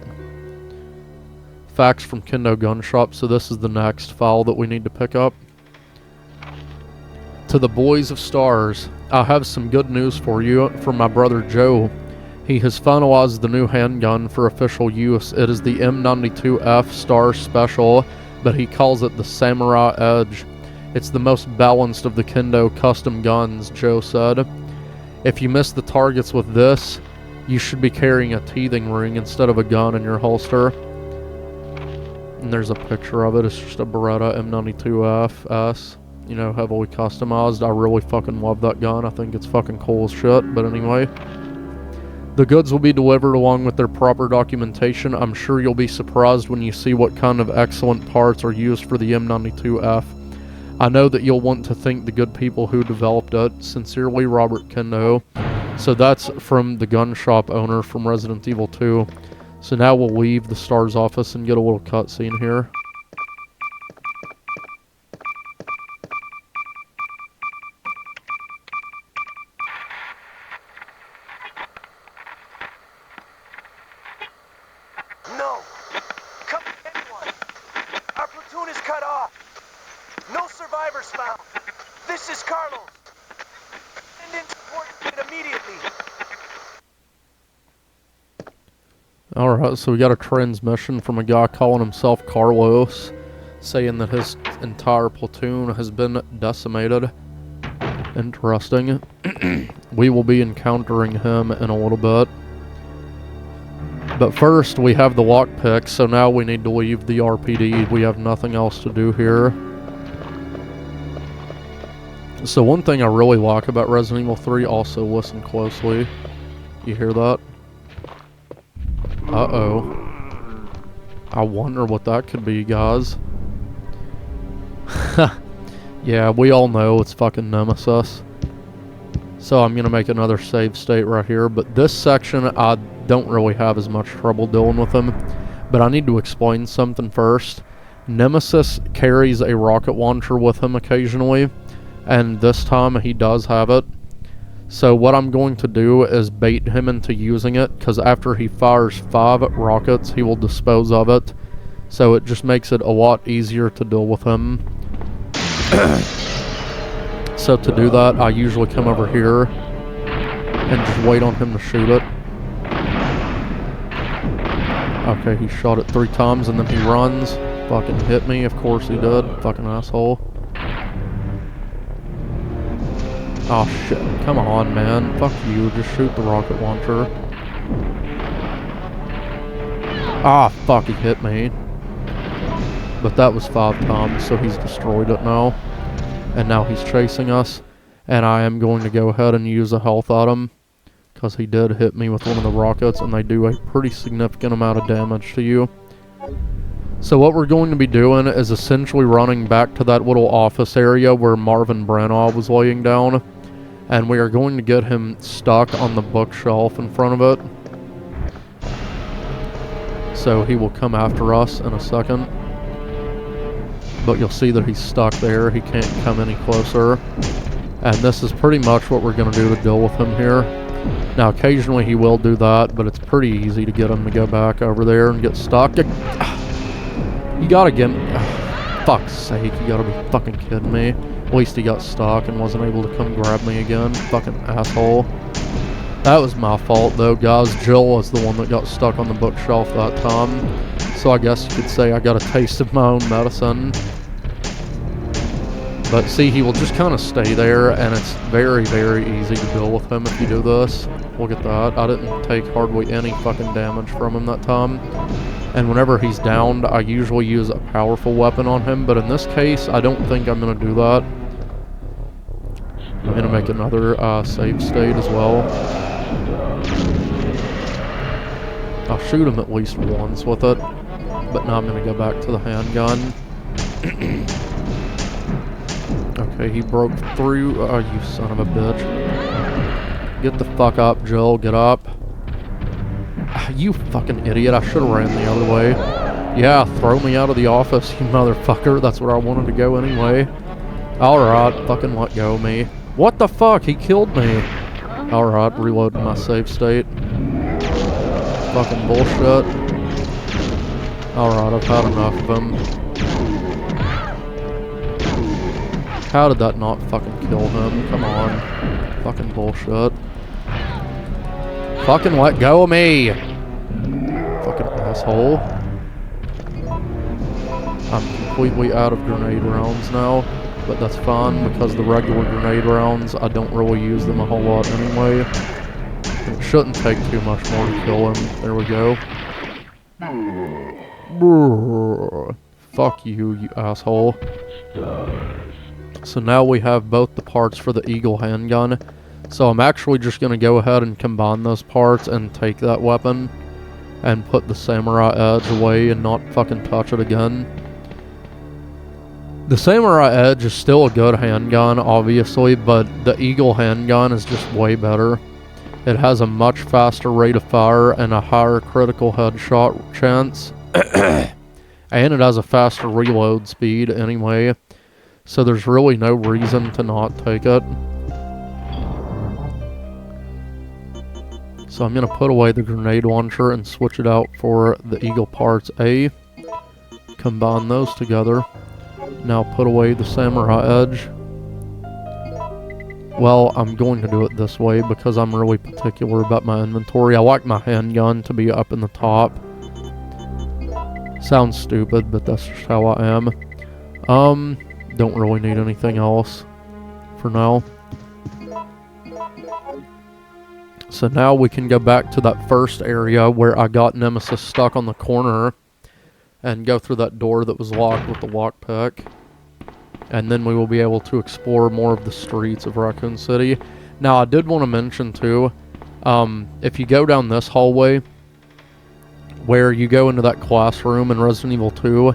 Facts from Kendo Gun Shop. So this is the next file that we need to pick up. To the boys of STARS, I have some good news for you from my brother Joe. He has finalized the new handgun for official use. It is the M92F STARS Special, but he calls it the Samurai Edge. It's the most balanced of the Kendo custom guns, Joe said. If you miss the targets with this, you should be carrying a teething ring instead of a gun in your holster. And there's a picture of it. It's just a Beretta M92F-S. You know, heavily customized. I really fucking love that gun. I think it's fucking cool as shit. But anyway, the goods will be delivered along with their proper documentation. I'm sure you'll be surprised when you see what kind of excellent parts are used for the M92F. I know that you'll want to thank the good people who developed it. Sincerely, Robert Kendo. So that's from the gun shop owner from Resident Evil 2. So now we'll leave the STARS office and get a little cutscene here. No! Come anyone! Our platoon is cut off! No survivors found! This is Carlos! Send in support immediately! Alright, so we got a transmission from a guy calling himself Carlos, saying that his entire platoon has been decimated. Interesting. We will be encountering him in a little bit. But first, we have the lockpick, so now we need to leave the RPD. We have nothing else to do here. So one thing I really like about Resident Evil 3, also listen closely. You hear that? Uh-oh. I wonder what that could be, guys. Yeah, we all know it's fucking Nemesis. So I'm gonna make another save state right here, but this section I don't really have as much trouble dealing with him. But I need to explain something first. Nemesis carries a rocket launcher with him occasionally, and this time he does have it. So what I'm going to do is bait him into using it, because after he fires 5 rockets, he will dispose of it. So it just makes it a lot easier to deal with him. So to do that, I usually come over here and just wait on him to shoot it. Okay, he shot it 3 times and then he runs. Fucking hit me, of course he did. Fucking asshole. Oh shit, come on man, fuck you, just shoot the rocket launcher. Ah, fuck, he hit me. But that was 5 times, so he's destroyed it now. And now he's chasing us. And I am going to go ahead and use a health item, because he did hit me with one of the rockets, and they do a pretty significant amount of damage to you. So what we're going to be doing is essentially running back to that little office area where Marvin Branagh was laying down. And we are going to get him stuck on the bookshelf in front of it. So he will come after us in a second. But you'll see that he's stuck there. He can't come any closer. And this is pretty much what we're going to do to deal with him here. Now occasionally he will do that, but it's pretty easy to get him to go back over there and get stuck. You gotta get... fuck's sake, you gotta be fucking kidding me. At least he got stuck and wasn't able to come grab me again. Fucking asshole. That was my fault though, guys. Jill was the one that got stuck on the bookshelf that time. So I guess you could say I got a taste of my own medicine. But see, he will just kind of stay there, and it's very, very easy to deal with him if you do this. Look at that. I didn't take hardly any fucking damage from him that time. And whenever he's downed, I usually use a powerful weapon on him, but in this case, I don't think I'm going to do that. I'm going to make another save state as well. I'll shoot him at least once with it, but now I'm going to go back to the handgun. Okay, he broke through. Oh, you son of a bitch. Get the fuck up, Jill. Get up. You fucking idiot. I should have ran the other way. Yeah, throw me out of the office, you motherfucker. That's where I wanted to go anyway. Alright, fucking let go of me. What the fuck? He killed me. Alright, reloading my save state. Fucking bullshit. Alright, I've had enough of him. How did that not fucking kill him? Come on. Fucking bullshit. Fucking let go of me! Fucking asshole. I'm completely out of grenade rounds now, but that's fine because the regular grenade rounds, I don't really use them a whole lot anyway. It shouldn't take too much more to kill him. There we go. Fuck you, you asshole. So now we have both the parts for the Eagle handgun. So I'm actually just going to go ahead and combine those parts and take that weapon and put the Samurai Edge away and not fucking touch it again. The Samurai Edge is still a good handgun, obviously, but the Eagle handgun is just way better. It has a much faster rate of fire and a higher critical headshot chance. And it has a faster reload speed anyway. So there's really no reason to not take it. So I'm going to put away the grenade launcher and switch it out for the Eagle Parts A. Combine those together. Now put away the Samurai Edge. Well, I'm going to do it this way because I'm really particular about my inventory. I like my handgun to be up in the top. Sounds stupid, but that's just how I am. Don't really need anything else for now. So now we can go back to that first area where I got Nemesis stuck on the corner and go through that door that was locked with the lockpick. and then we will be able to explore more of the streets of Raccoon City. Now, I did want to mention too, if you go down this hallway, where you go into that classroom in Resident Evil 2,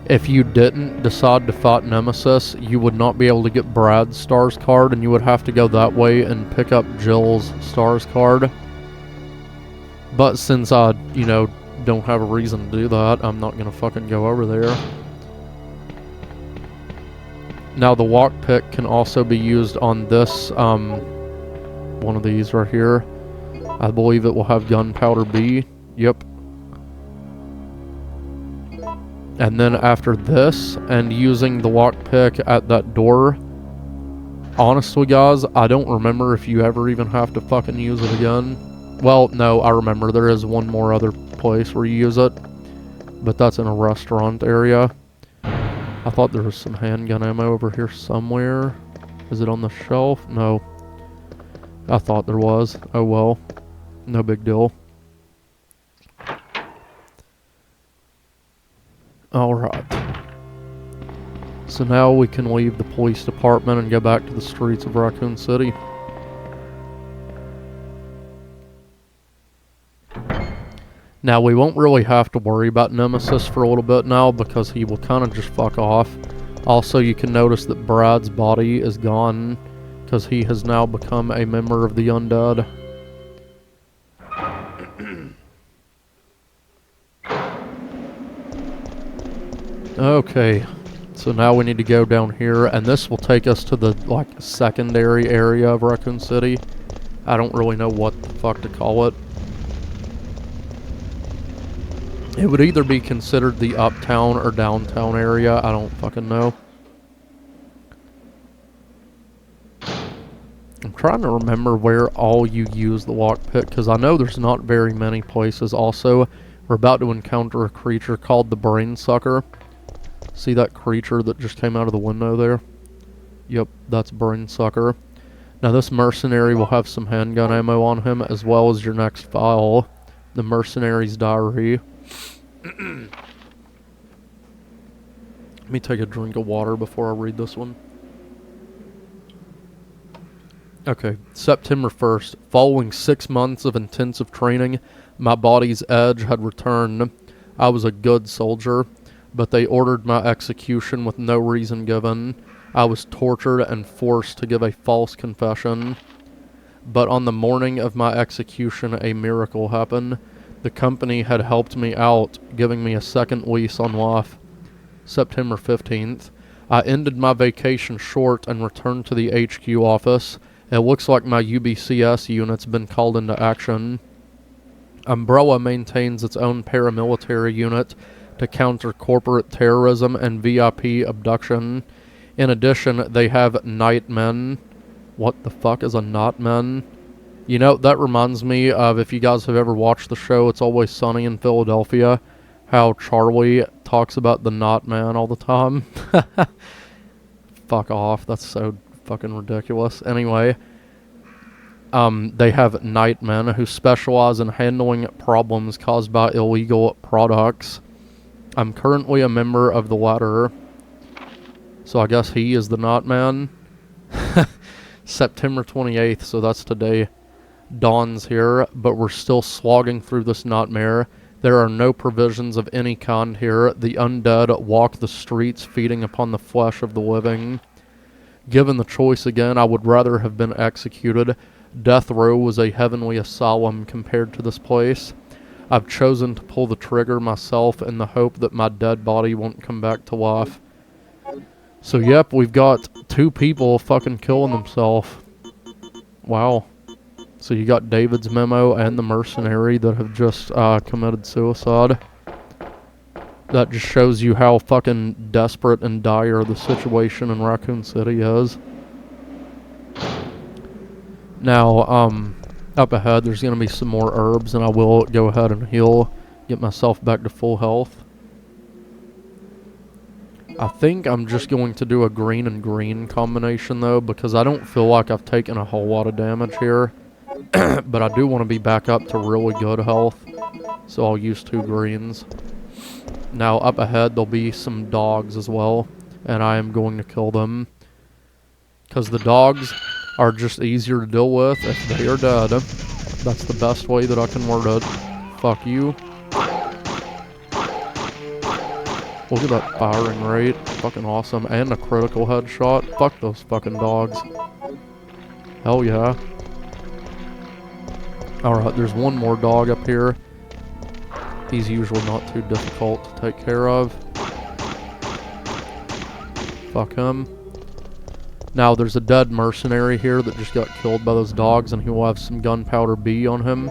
if you didn't decide to fight Nemesis, you would not be able to get Brad's STARS card, and you would have to go that way and pick up Jill's STARS card. But since I, don't have a reason to do that, I'm not gonna fucking go over there. Now, the walk pick can also be used on this, one of these right here. I believe it will have gunpowder B. Yep. And then after this, and using the lockpick at that door, honestly guys, I don't remember if you ever even have to fucking use it again. Well, no, I remember. There is one more other place where you use it, but that's in a restaurant area. I thought there was some handgun ammo over here somewhere. Is it on the shelf? No. I thought there was. Oh well. No big deal. Alright. So now we can leave the police department and go back to the streets of Raccoon City. Now, we won't really have to worry about Nemesis for a little bit now, because he will kind of just fuck off. Also, you can notice that Brad's body is gone, because he has now become a member of the undead. Okay, so now we need to go down here, and this will take us to the, secondary area of Raccoon City. I don't really know what the fuck to call it. It would either be considered the uptown or downtown area, I don't fucking know. I'm trying to remember where all you use the lockpick, because I know there's not very many places. Also, we're about to encounter a creature called the Brain Sucker. See that creature that just came out of the window there? Yep, that's Brain Sucker. Now this mercenary will have some handgun ammo on him, as well as your next file, the Mercenary's Diary. Let me take a drink of water before I read this one. Okay, September 1st. Following 6 months of intensive training, my body's edge had returned. I was a good soldier, but they ordered my execution with no reason given. I was tortured and forced to give a false confession. But on the morning of my execution, a miracle happened. The company had helped me out, giving me a second lease on life. September 15th. I ended my vacation short and returned to the HQ office. It looks like my UBCS unit's been called into action. Umbrella maintains its own paramilitary unit to counter corporate terrorism and VIP abduction. In addition, they have Nightmen. What the fuck is a Nightman? You know, that reminds me of, if you guys have ever watched the show It's Always Sunny in Philadelphia, how Charlie talks about the Nightman all the time. Fuck off, that's so fucking ridiculous. Anyway, they have Nightmen who specialize in handling problems caused by illegal products. I'm currently a member of the latter, so I guess he is the Nightman. September 28th, so that's today. Dawn's here, but we're still slogging through this nightmare. There are no provisions of any kind here. The undead walk the streets, feeding upon the flesh of the living. Given the choice again, I would rather have been executed. Death Row was a heavenly asylum compared to this place. I've chosen to pull the trigger myself in the hope that my dead body won't come back to life. So yep, we've got 2 people fucking killing themselves. Wow. So you got David's memo and the mercenary that have just committed suicide. That just shows you how fucking desperate and dire the situation in Raccoon City is. Now, up ahead there's going to be some more herbs, and I will go ahead and heal, get myself back to full health. I think I'm just going to do a green and green combination though, because I don't feel like I've taken a whole lot of damage here. But I do want to be back up to really good health, so I'll use 2 greens. Now up ahead there'll be some dogs as well. and I am going to kill them. Because the dogs are just easier to deal with if they are dead. That's the best way that I can word it. Fuck you. Look at that firing rate. Fucking awesome. And a critical headshot. Fuck those fucking dogs. Hell yeah. Alright, there's one more dog up here. He's usually not too difficult to take care of. Fuck him. Now, there's a dead mercenary here that just got killed by those dogs, and he will have some gunpowder B on him.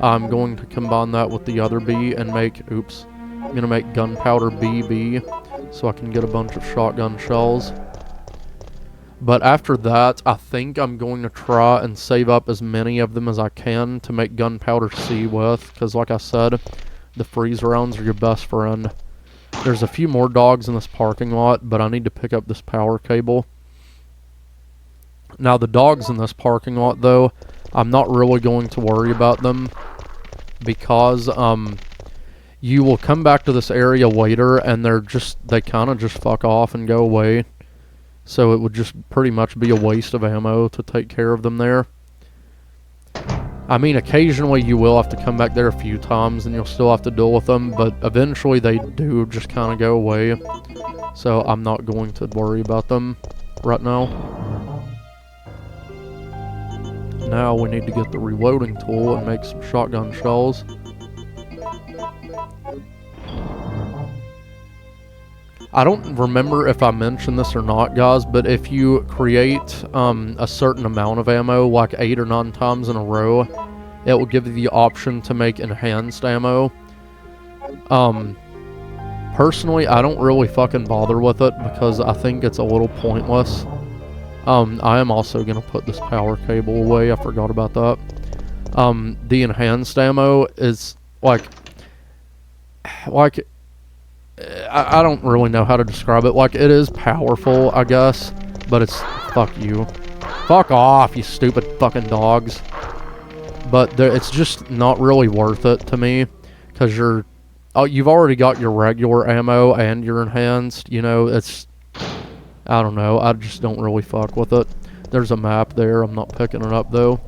I'm going to combine that with the other B and make, oops, I'm going to make gunpowder BB so I can get a bunch of shotgun shells. But after that, I think I'm going to try and save up as many of them as I can to make gunpowder C with, because like I said, the freeze rounds are your best friend. There's a few more dogs in this parking lot, but I need to pick up this power cable. Now, the dogs in this parking lot, though, I'm not really going to worry about them because you will come back to this area later and they kind of just fuck off and go away. So it would just pretty much be a waste of ammo to take care of them there. I mean, occasionally you will have to come back there a few times and you'll still have to deal with them, but eventually they do just kind of go away. So I'm not going to worry about them right now. Now we need to get the reloading tool and make some shotgun shells. I don't remember if I mentioned this or not, guys, but if you create a certain amount of ammo, like 8 or 9 times in a row, it will give you the option to make enhanced ammo. Personally, I don't really fucking bother with it because I think it's a little pointless. I am also going to put this power cable away. I forgot about that. The enhanced ammo is like I don't really know how to describe it. Like, it is powerful, I guess, but it's fuck you. Fuck off, you stupid fucking dogs. But it's just not really worth it to me because you've already got your regular ammo and your enhanced, you know, I don't know, I just don't really fuck with it. There's a map there, I'm not picking it up though.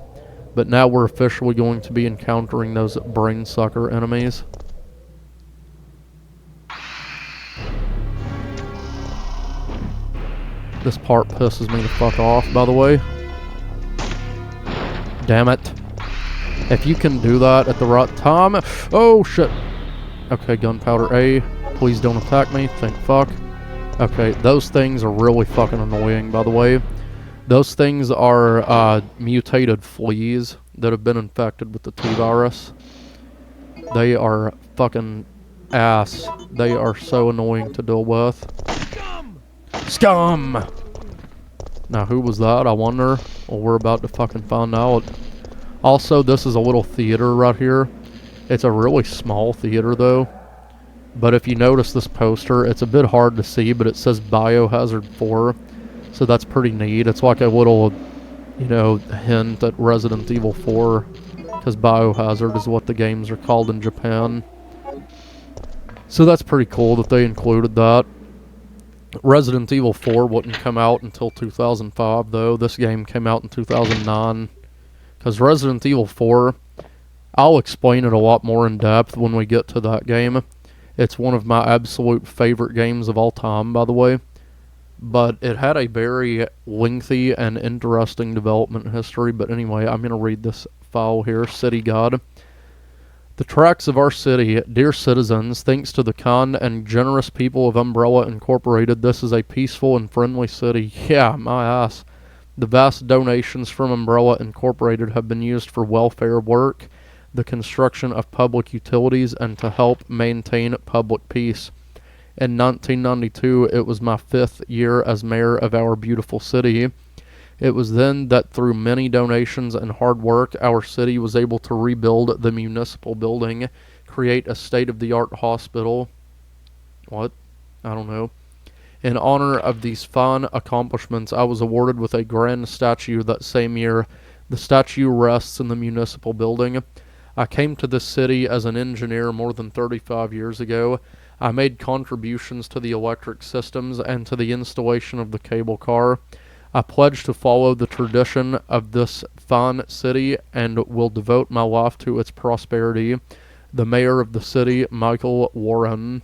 But now we're officially going to be encountering those brain sucker enemies. This part pisses me the fuck off, by the way. Damn it. If you can do that at the right time... Oh, shit. Okay, gunpowder A. Please don't attack me. Thank fuck. Okay, those things are really fucking annoying, by the way. Those things are mutated fleas that have been infected with the T-virus. They are fucking ass. They are so annoying to deal with. Scum! Now, who was that, I wonder? Well, we're about to fucking find out. Also, this is a little theater right here. It's a really small theater, though. But if you notice this poster, it's a bit hard to see, but it says Biohazard 4. So that's pretty neat. It's like a little, you know, hint at Resident Evil 4. Because Biohazard is what the games are called in Japan. So that's pretty cool that they included that. Resident Evil 4 wouldn't come out until 2005, though. This game came out in 2009. Because Resident Evil 4, I'll explain it a lot more in depth when we get to that game. It's one of my absolute favorite games of all time, by the way. But it had a very lengthy and interesting development history. But anyway, I'm going to read this file here. City God. The tracks of our city, dear citizens, thanks to the kind and generous people of Umbrella Incorporated, this is a peaceful and friendly city. Yeah, my ass. The vast donations from Umbrella Incorporated have been used for welfare work, the construction of public utilities, and to help maintain public peace. In 1992, it was my 5th year as mayor of our beautiful city. It was then that through many donations and hard work, our city was able to rebuild the municipal building, create a state-of-the-art hospital. What? I don't know. In honor of these fine accomplishments, I was awarded with a grand statue that same year. The statue rests in the municipal building. I came to this city as an engineer more than 35 years ago. I made contributions to the electric systems and to the installation of the cable car. I pledge to follow the tradition of this fine city and will devote my life to its prosperity. The mayor of the city, Michael Warren.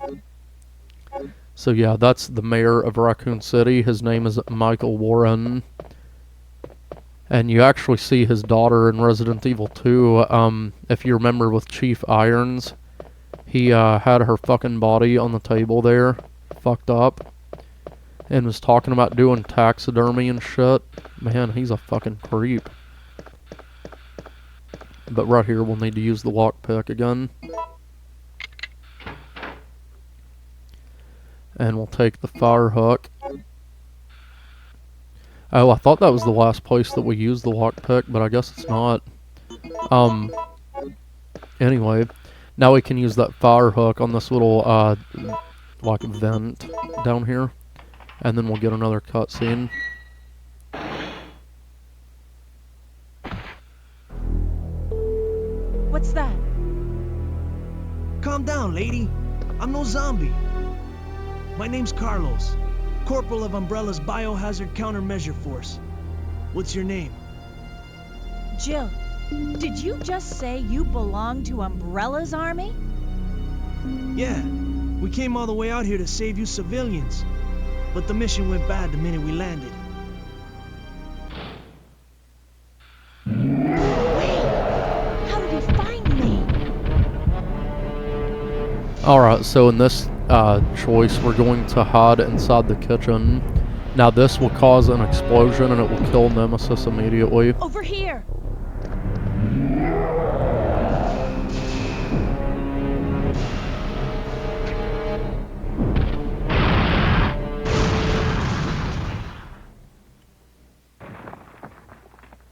So yeah, that's the mayor of Raccoon City. His name is Michael Warren. And you actually see his daughter in Resident Evil 2. If you remember with Chief Irons, he had her fucking body on the table there, fucked up, and was talking about doing taxidermy and shit. Man, he's a fucking creep. But right here, we'll need to use the lockpick again. And we'll take the fire hook. Oh, I thought that was the last place that we used the lockpick, but I guess it's not. Anyway, now we can use that fire hook on this little, like, vent down here. And then we'll get another cutscene. What's that? Calm down, lady. I'm no zombie. My name's Carlos, Corporal of Umbrella's Biohazard Countermeasure Force. What's your name? Jill, did you just say you belong to Umbrella's army? Yeah, we came all the way out here to save you civilians. But the mission went bad the minute we landed. Wait, how did he find me? Alright, so in this choice, we're going to hide inside the kitchen. Now this will cause an explosion and it will kill Nemesis immediately. Over here!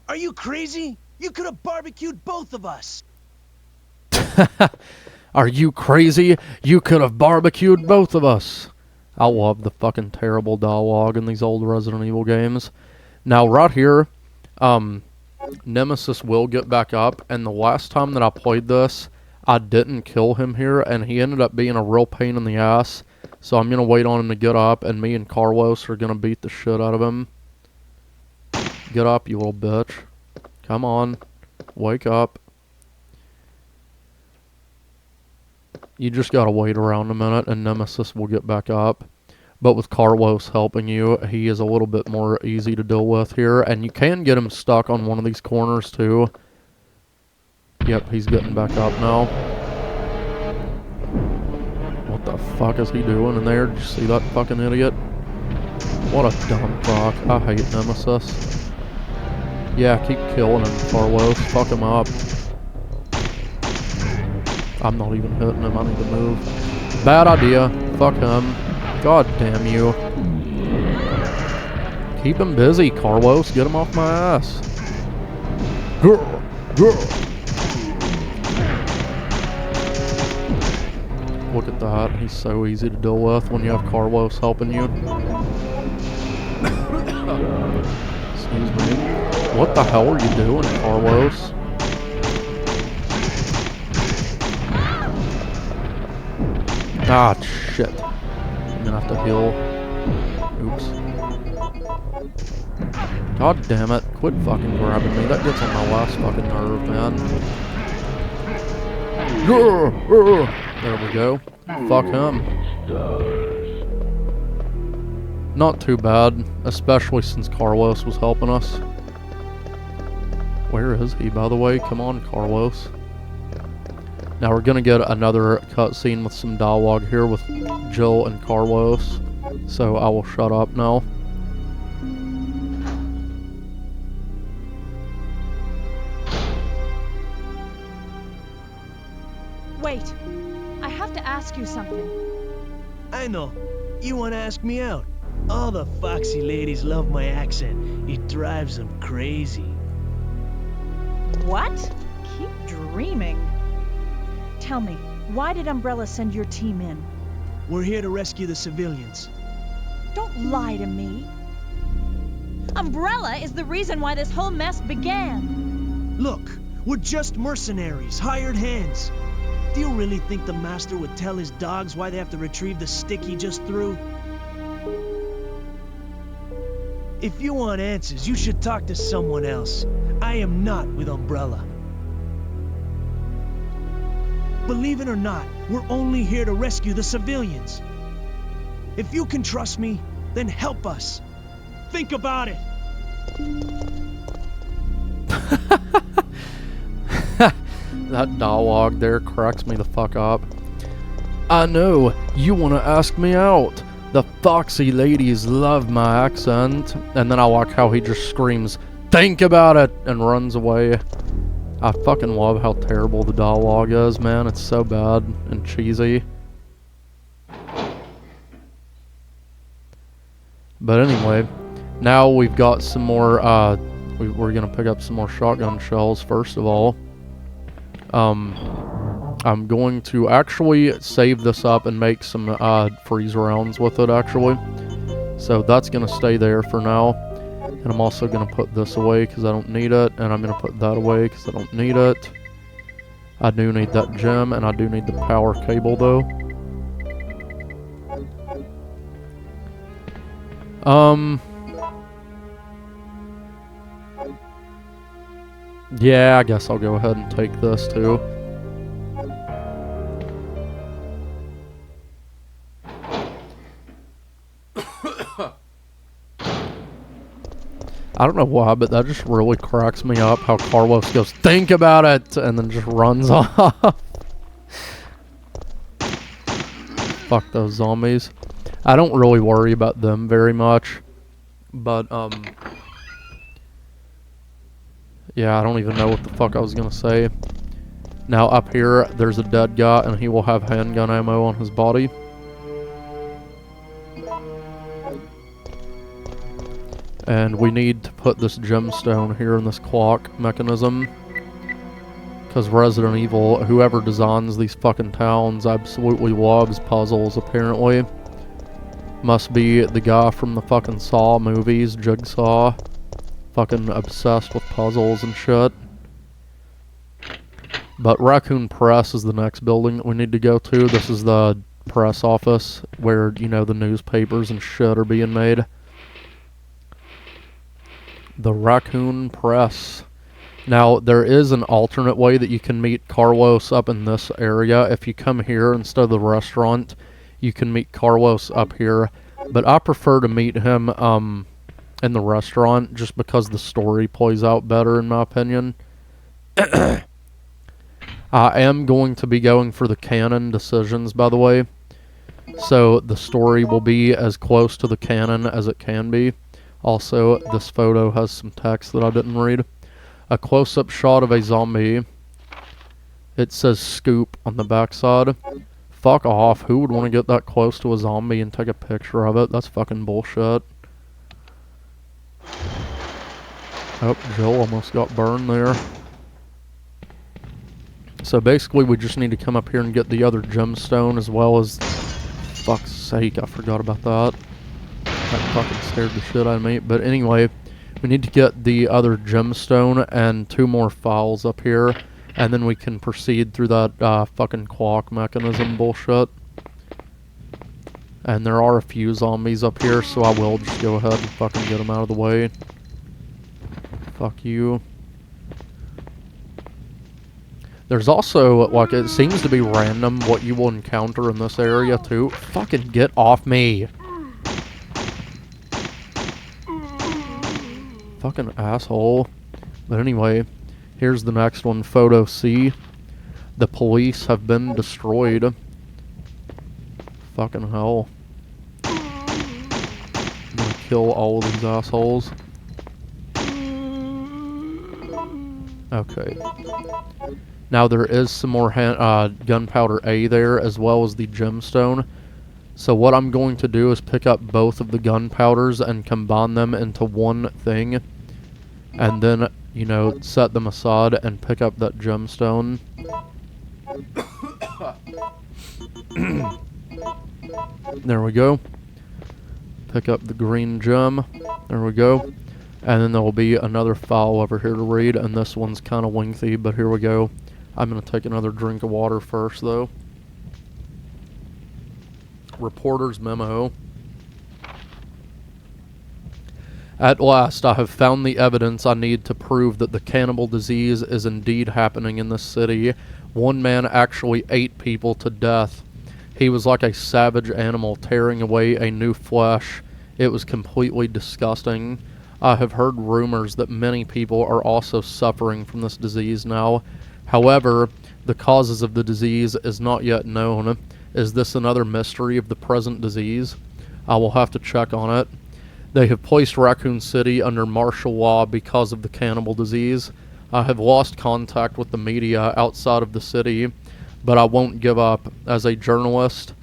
Are you crazy? You could have barbecued both of us. Are you crazy? You could have barbecued both of us. I love the fucking terrible dialogue in these old Resident Evil games. Now, right here, Nemesis will get back up, and the last time that I played this, I didn't kill him here, and he ended up being a real pain in the ass. So I'm going to wait on him to get up, and me and Carlos are going to beat the shit out of him. Get up, you little bitch. Come on. Wake up. You just gotta wait around a minute and Nemesis will get back up. But with Carlos helping you, he is a little bit more easy to deal with here. And you can get him stuck on one of these corners too. Yep, he's getting back up now. What the fuck is he doing in there? Did you see that fucking idiot? What a dumb fuck. I hate Nemesis. Yeah, keep killing him, Carlos. Fuck him up. I'm not even hitting him. I need to move. Bad idea. Fuck him. God damn you. Keep him busy, Carlos. Get him off my ass. Look at that. He's so easy to deal with when you have Carlos helping you. Excuse me. What the hell are you doing, Carlos? Ah, shit. I'm gonna have to heal. Oops. God damn it. Quit fucking grabbing me. That gets on my last fucking nerve, man. There we go. Fuck him. Not too bad, especially since Carlos was helping us. Where is he, by the way? Come on, Carlos. Now we're gonna get another cutscene with some dialogue here with Jill and Carlos. So I will shut up now. Wait, I have to ask you something. I know. You want to ask me out? All the foxy ladies love my accent. It drives them crazy. What? Keep dreaming. Tell me, why did Umbrella send your team in? We're here to rescue the civilians. Don't lie to me. Umbrella is the reason why this whole mess began. Look, we're just mercenaries, hired hands. Do you really think the master would tell his dogs why they have to retrieve the stick he just threw? If you want answers, you should talk to someone else. I am not with Umbrella. Believe it or not, we're only here to rescue the civilians. If you can trust me, then help us. Think about it. That dialogue there cracks me the fuck up. I know, you want to ask me out. The foxy ladies love my accent. And then I like how he just screams, think about it, and runs away. I fucking love how terrible the dialogue is, man. It's so bad and cheesy. But anyway, now we've got some more, we're gonna pick up some more shotgun shells first of all. I'm going to actually save this up and make some freeze rounds with it actually. So that's gonna stay there for now. And I'm also gonna put this away because I don't need it. And I'm gonna put that away because I don't need it. I do need that gem and I do need the power cable though. Yeah, I guess I'll go ahead and take this too. I don't know why, but that just really cracks me up how Carlos goes, think about it, and then just runs off. Fuck those zombies. I don't really worry about them very much, but, yeah, I don't even know what the fuck I was gonna say. Now, up here, there's a dead guy, and he will have handgun ammo on his body. And we need to put this gemstone here in this clock mechanism. Because Resident Evil, whoever designs these fucking towns, absolutely loves puzzles, apparently. Must be the guy from the fucking Saw movies, Jigsaw. Fucking obsessed with puzzles and shit. But Raccoon Press is the next building that we need to go to. This is the press office where, you know, the newspapers and shit are being made. The Raccoon Press. Now, there is an alternate way that you can meet Carlos up in this area. If you come here instead of the restaurant, you can meet Carlos up here. But I prefer to meet him in the restaurant just because the story plays out better, in my opinion. I am going to be going for the canon decisions, by the way. So the story will be as close to the canon as it can be. Also, this photo has some text that I didn't read. A close-up shot of a zombie. It says scoop on the backside. Fuck off. Who would want to get that close to a zombie and take a picture of it? That's fucking bullshit. Oh, Joel almost got burned there. So basically, we just need to come up here and get the other gemstone as well as... Fuck's sake, I forgot about that. That fucking scared the shit out of me. But anyway, we need to get the other gemstone and 2 more files up here. And then we can proceed through that fucking clock mechanism bullshit. And there are a few zombies up here, so I will just go ahead and fucking get them out of the way. Fuck you. There's also, like, it seems to be random what you will encounter in this area, too. Fucking get off me! Fucking asshole. But anyway, here's the next one. Photo C. The police have been destroyed. Fucking hell. I'm gonna kill all of these assholes. Okay. Now there is some more gunpowder A there, as well as the gemstone. So what I'm going to do is pick up both of the gunpowders and combine them into one thing. And then, you know, set them aside and pick up that gemstone. There we go. Pick up the green gem. There we go. And then there will be another file over here to read, and this one's kind of lengthy, but here we go. I'm going to take another drink of water first, though. Reporter's memo. At last, I have found the evidence I need to prove that the cannibal disease is indeed happening in this city. One man actually ate people to death. He was like a savage animal tearing away a new flesh. It was completely disgusting. I have heard rumors that many people are also suffering from this disease now. However, the causes of the disease is not yet known. Is this another mystery of the present disease? I will have to check on it. They have placed Raccoon City under martial law because of the cannibal disease. I have lost contact with the media outside of the city, but I won't give up. As a journalist,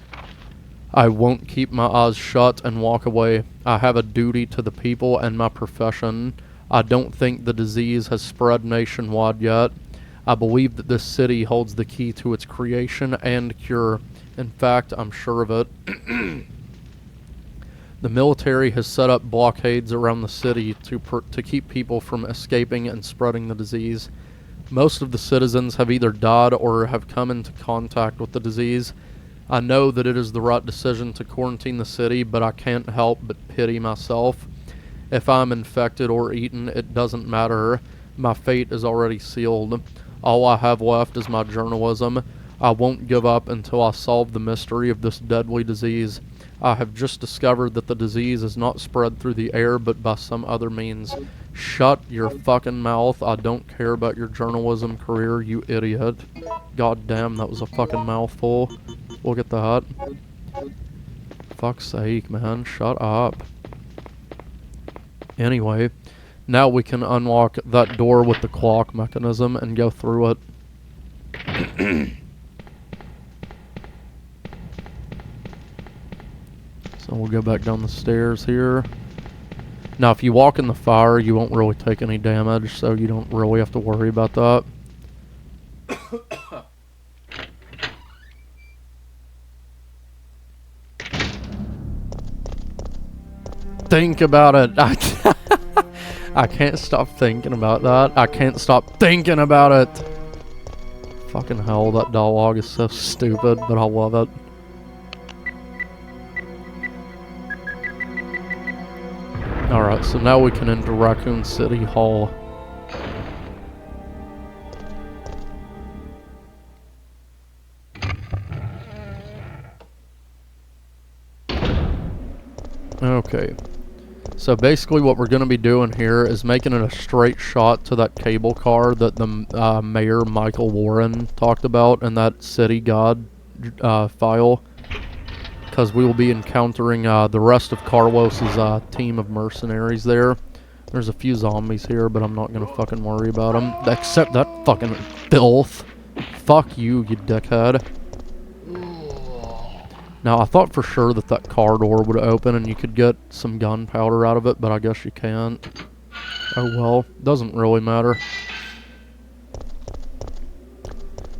I won't keep my eyes shut and walk away. I have a duty to the people and my profession. I don't think the disease has spread nationwide yet. I believe that this city holds the key to its creation and cure. In fact, I'm sure of it. The military has set up blockades around the city to keep people from escaping and spreading the disease. Most of the citizens have either died or have come into contact with the disease. I know that it is the right decision to quarantine the city, but I can't help but pity myself. If I'm infected or eaten, it doesn't matter. My fate is already sealed. All I have left is my journalism. I won't give up until I solve the mystery of this deadly disease. I have just discovered that the disease is not spread through the air, but by some other means. Shut your fucking mouth. I don't care about your journalism career, you idiot. God damn, that was a fucking mouthful. Look at that. Fuck's sake, man. Shut up. Anyway, now we can unlock that door with the clock mechanism and go through it. So we'll go back down the stairs here. Now, if you walk in the fire, you won't really take any damage, so you don't really have to worry about that. Think about it. I can't stop thinking about that. I can't stop thinking about it. Fucking hell, that dialogue is so stupid, but I love it. Alright, so now we can enter Raccoon City Hall. Okay. So basically what we're going to be doing here is making it a straight shot to that cable car that the Mayor Michael Warren talked about in that City God file. Because we will be encountering the rest of Carlos's team of mercenaries there. There's a few zombies here, but I'm not going to fucking worry about them. Except that fucking filth. Fuck you, you dickhead. Now, I thought for sure that that car door would open and you could get some gunpowder out of it, but I guess you can't. Oh well, doesn't really matter.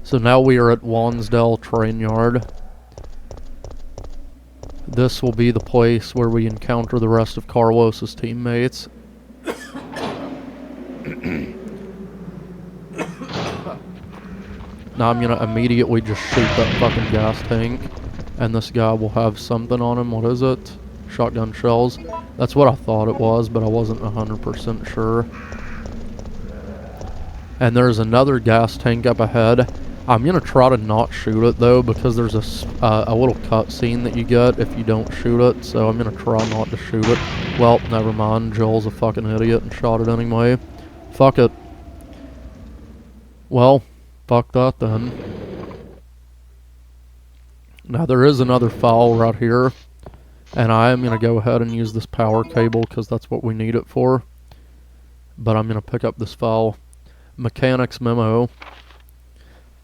So now we are at Lonsdale Train Yard. This will be the place where we encounter the rest of Carlos's teammates. Now I'm gonna immediately just shoot that fucking gas tank. And this guy will have something on him. What is it? Shotgun shells. That's what I thought it was, but I wasn't 100% sure. And there's another gas tank up ahead. I'm going to try to not shoot it, though, because there's a little cutscene that you get if you don't shoot it. So I'm going to try not to shoot it. Well, never mind. Joel's a fucking idiot and shot it anyway. Fuck it. Well, fuck that then. Now there is another file right here, and I am going to go ahead and use this power cable because that's what we need it for. But I'm going to pick up this file. Mechanics memo.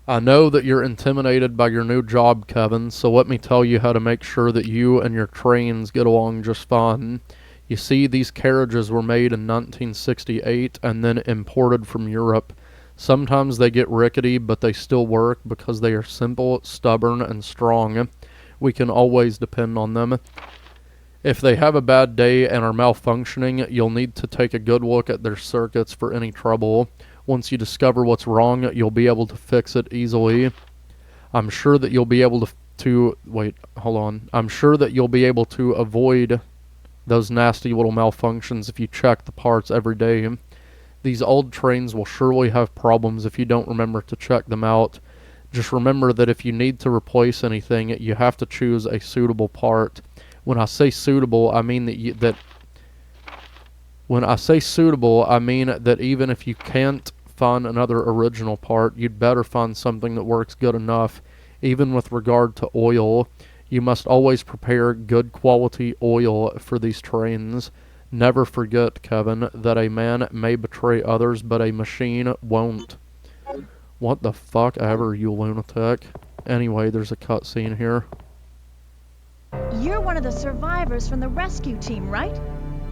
I know that you're intimidated by your new job, Kevin, so let me tell you how to make sure that you and your trains get along just fine. You see, these carriages were made in 1968 and then imported from Europe. Sometimes they get rickety, but they still work because they are simple, stubborn, and strong. We can always depend on them. If they have a bad day and are malfunctioning, you'll need to take a good look at their circuits for any trouble. Once you discover what's wrong, you'll be able to fix it easily. I'm sure that you'll be able to wait, hold on. I'm sure that you'll be able to avoid those nasty little malfunctions if you check the parts every day. These old trains will surely have problems if you don't remember to check them out. Just remember that if you need to replace anything, you have to choose a suitable part. When I say suitable, I mean that even if you can't find another original part, you'd better find something that works good enough. Even with regard to oil, you must always prepare good quality oil for these trains. Never forget, Kevin, that a man may betray others, but a machine won't. What the fuck ever, you lunatic. Anyway, there's a cutscene here. You're one of the survivors from the rescue team, right?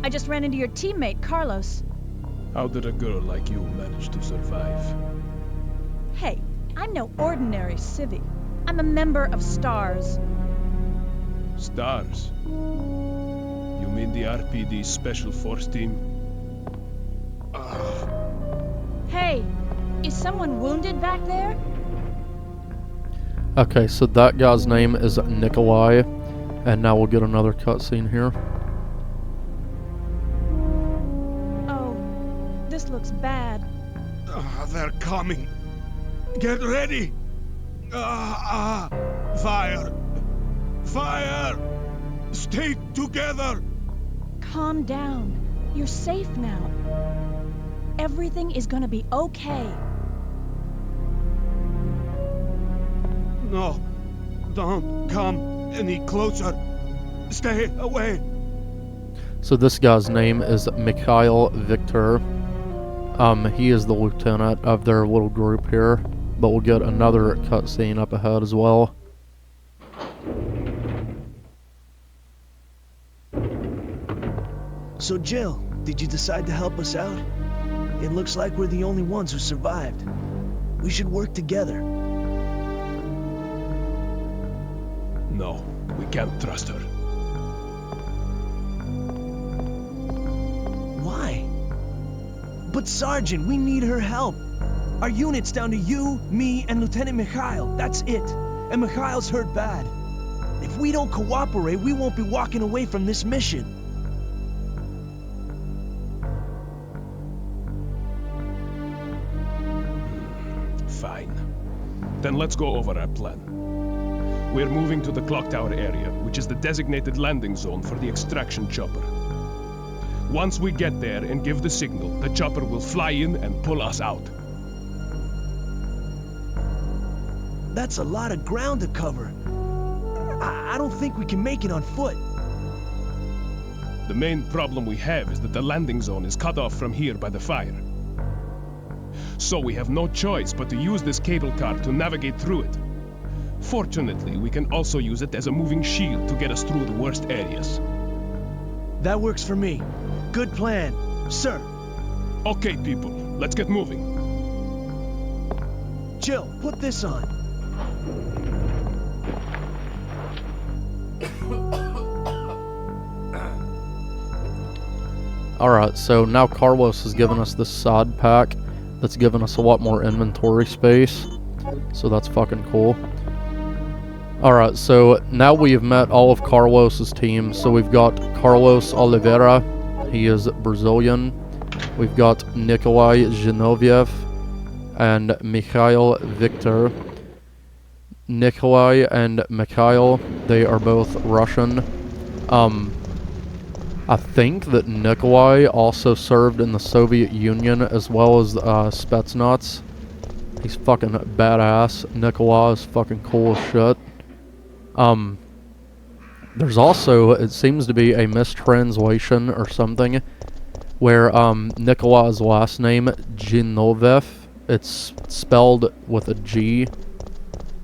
I just ran into your teammate, Carlos. How did a girl like you manage to survive? Hey, I'm no ordinary civvy. I'm a member of STARS. Stars? You mean the RPD Special Force Team? Hey, is someone wounded back there? Okay, so that guy's name is Nikolai, and now we'll get another cutscene here. Oh, this looks bad. They're coming. Get ready. Fire. Fire. Stay together. Calm down. You're safe now. Everything is gonna be okay. No. Don't come any closer. Stay away. So this guy's name is Mikhail Victor. He is the lieutenant of their little group here, but we'll get another cutscene up ahead as well. So Jill, did you decide to help us out? It looks like we're the only ones who survived. We should work together. No, we can't trust her. Why? But Sergeant, we need her help. Our unit's down to you, me, and Lieutenant Mikhail. That's it. And Mikhail's hurt bad. If we don't cooperate, we won't be walking away from this mission. Fine. Then let's go over our plan. We're moving to the clock tower area, which is the designated landing zone for the extraction chopper. Once we get there and give the signal, the chopper will fly in and pull us out. That's a lot of ground to cover. I don't think we can make it on foot. The main problem we have is that the landing zone is cut off from here by the fire. So we have no choice but to use this cable car to navigate through it. Fortunately, we can also use it as a moving shield to get us through the worst areas. That works for me. Good plan, sir. Okay, people, let's get moving. Jill, put this on. Alright, so now Carlos has given us this side pack that's given us a lot more inventory space. So that's fucking cool. Alright, so now we have met all of Carlos's team. So we've got Carlos Oliveira. He is Brazilian. We've got Nikolai Zinoviev and Mikhail Victor. Nikolai and Mikhail, they are both Russian. I think that Nikolai also served in the Soviet Union as well as Spetsnaz. He's fucking badass. Nikolai is fucking cool as shit. There's also, it seems to be a mistranslation or something, where Nikolai's last name, Zhinovev, it's spelled with a G,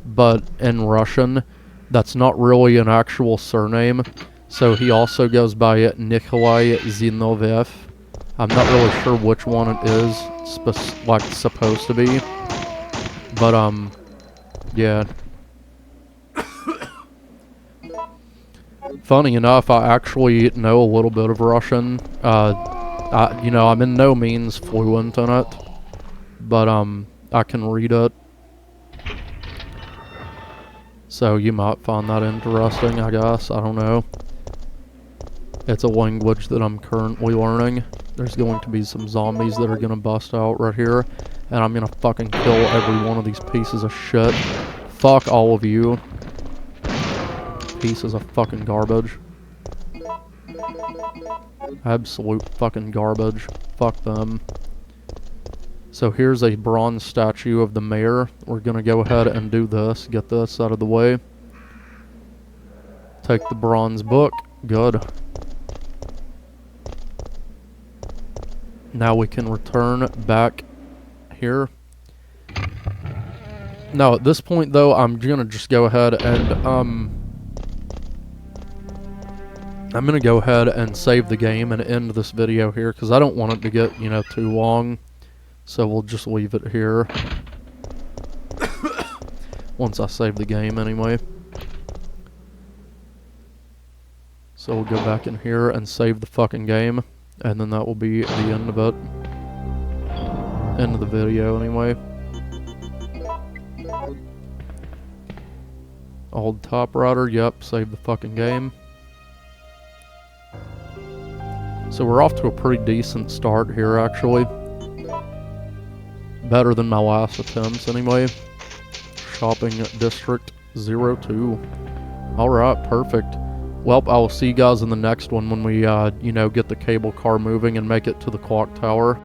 but in Russian, that's not really an actual surname. So he also goes by Nikolai Zinoviev. I'm not really sure which one it is, supposed to be. But, yeah. Funny enough, I actually know a little bit of Russian. I'm in no means fluent in it. but I can read it. So you might find that interesting, I guess. I don't know. It's a language that I'm currently learning. There's going to be some zombies that are gonna bust out right here, and I'm gonna fucking kill every one of these pieces of shit. Fuck all of you. Pieces of fucking garbage. Absolute fucking garbage. Fuck them. So here's a bronze statue of the mayor. We're gonna go ahead and do this. Get this out of the way. Take the bronze book. Good. Now we can return back here. Now at this point though, I'm gonna just go ahead and I'm gonna go ahead and save the game and end this video here because I don't want it to get, you know, too long. So we'll just leave it here. Once I save the game anyway. So we'll go back in here and save the fucking game. And then that will be the end of it. End of the video anyway. Old typewriter, yep, save the fucking game. So we're off to a pretty decent start here actually. Better than my last attempts anyway. Shopping District 02. Alright, perfect. Well, I will see you guys in the next one when we, you know, get the cable car moving and make it to the clock tower.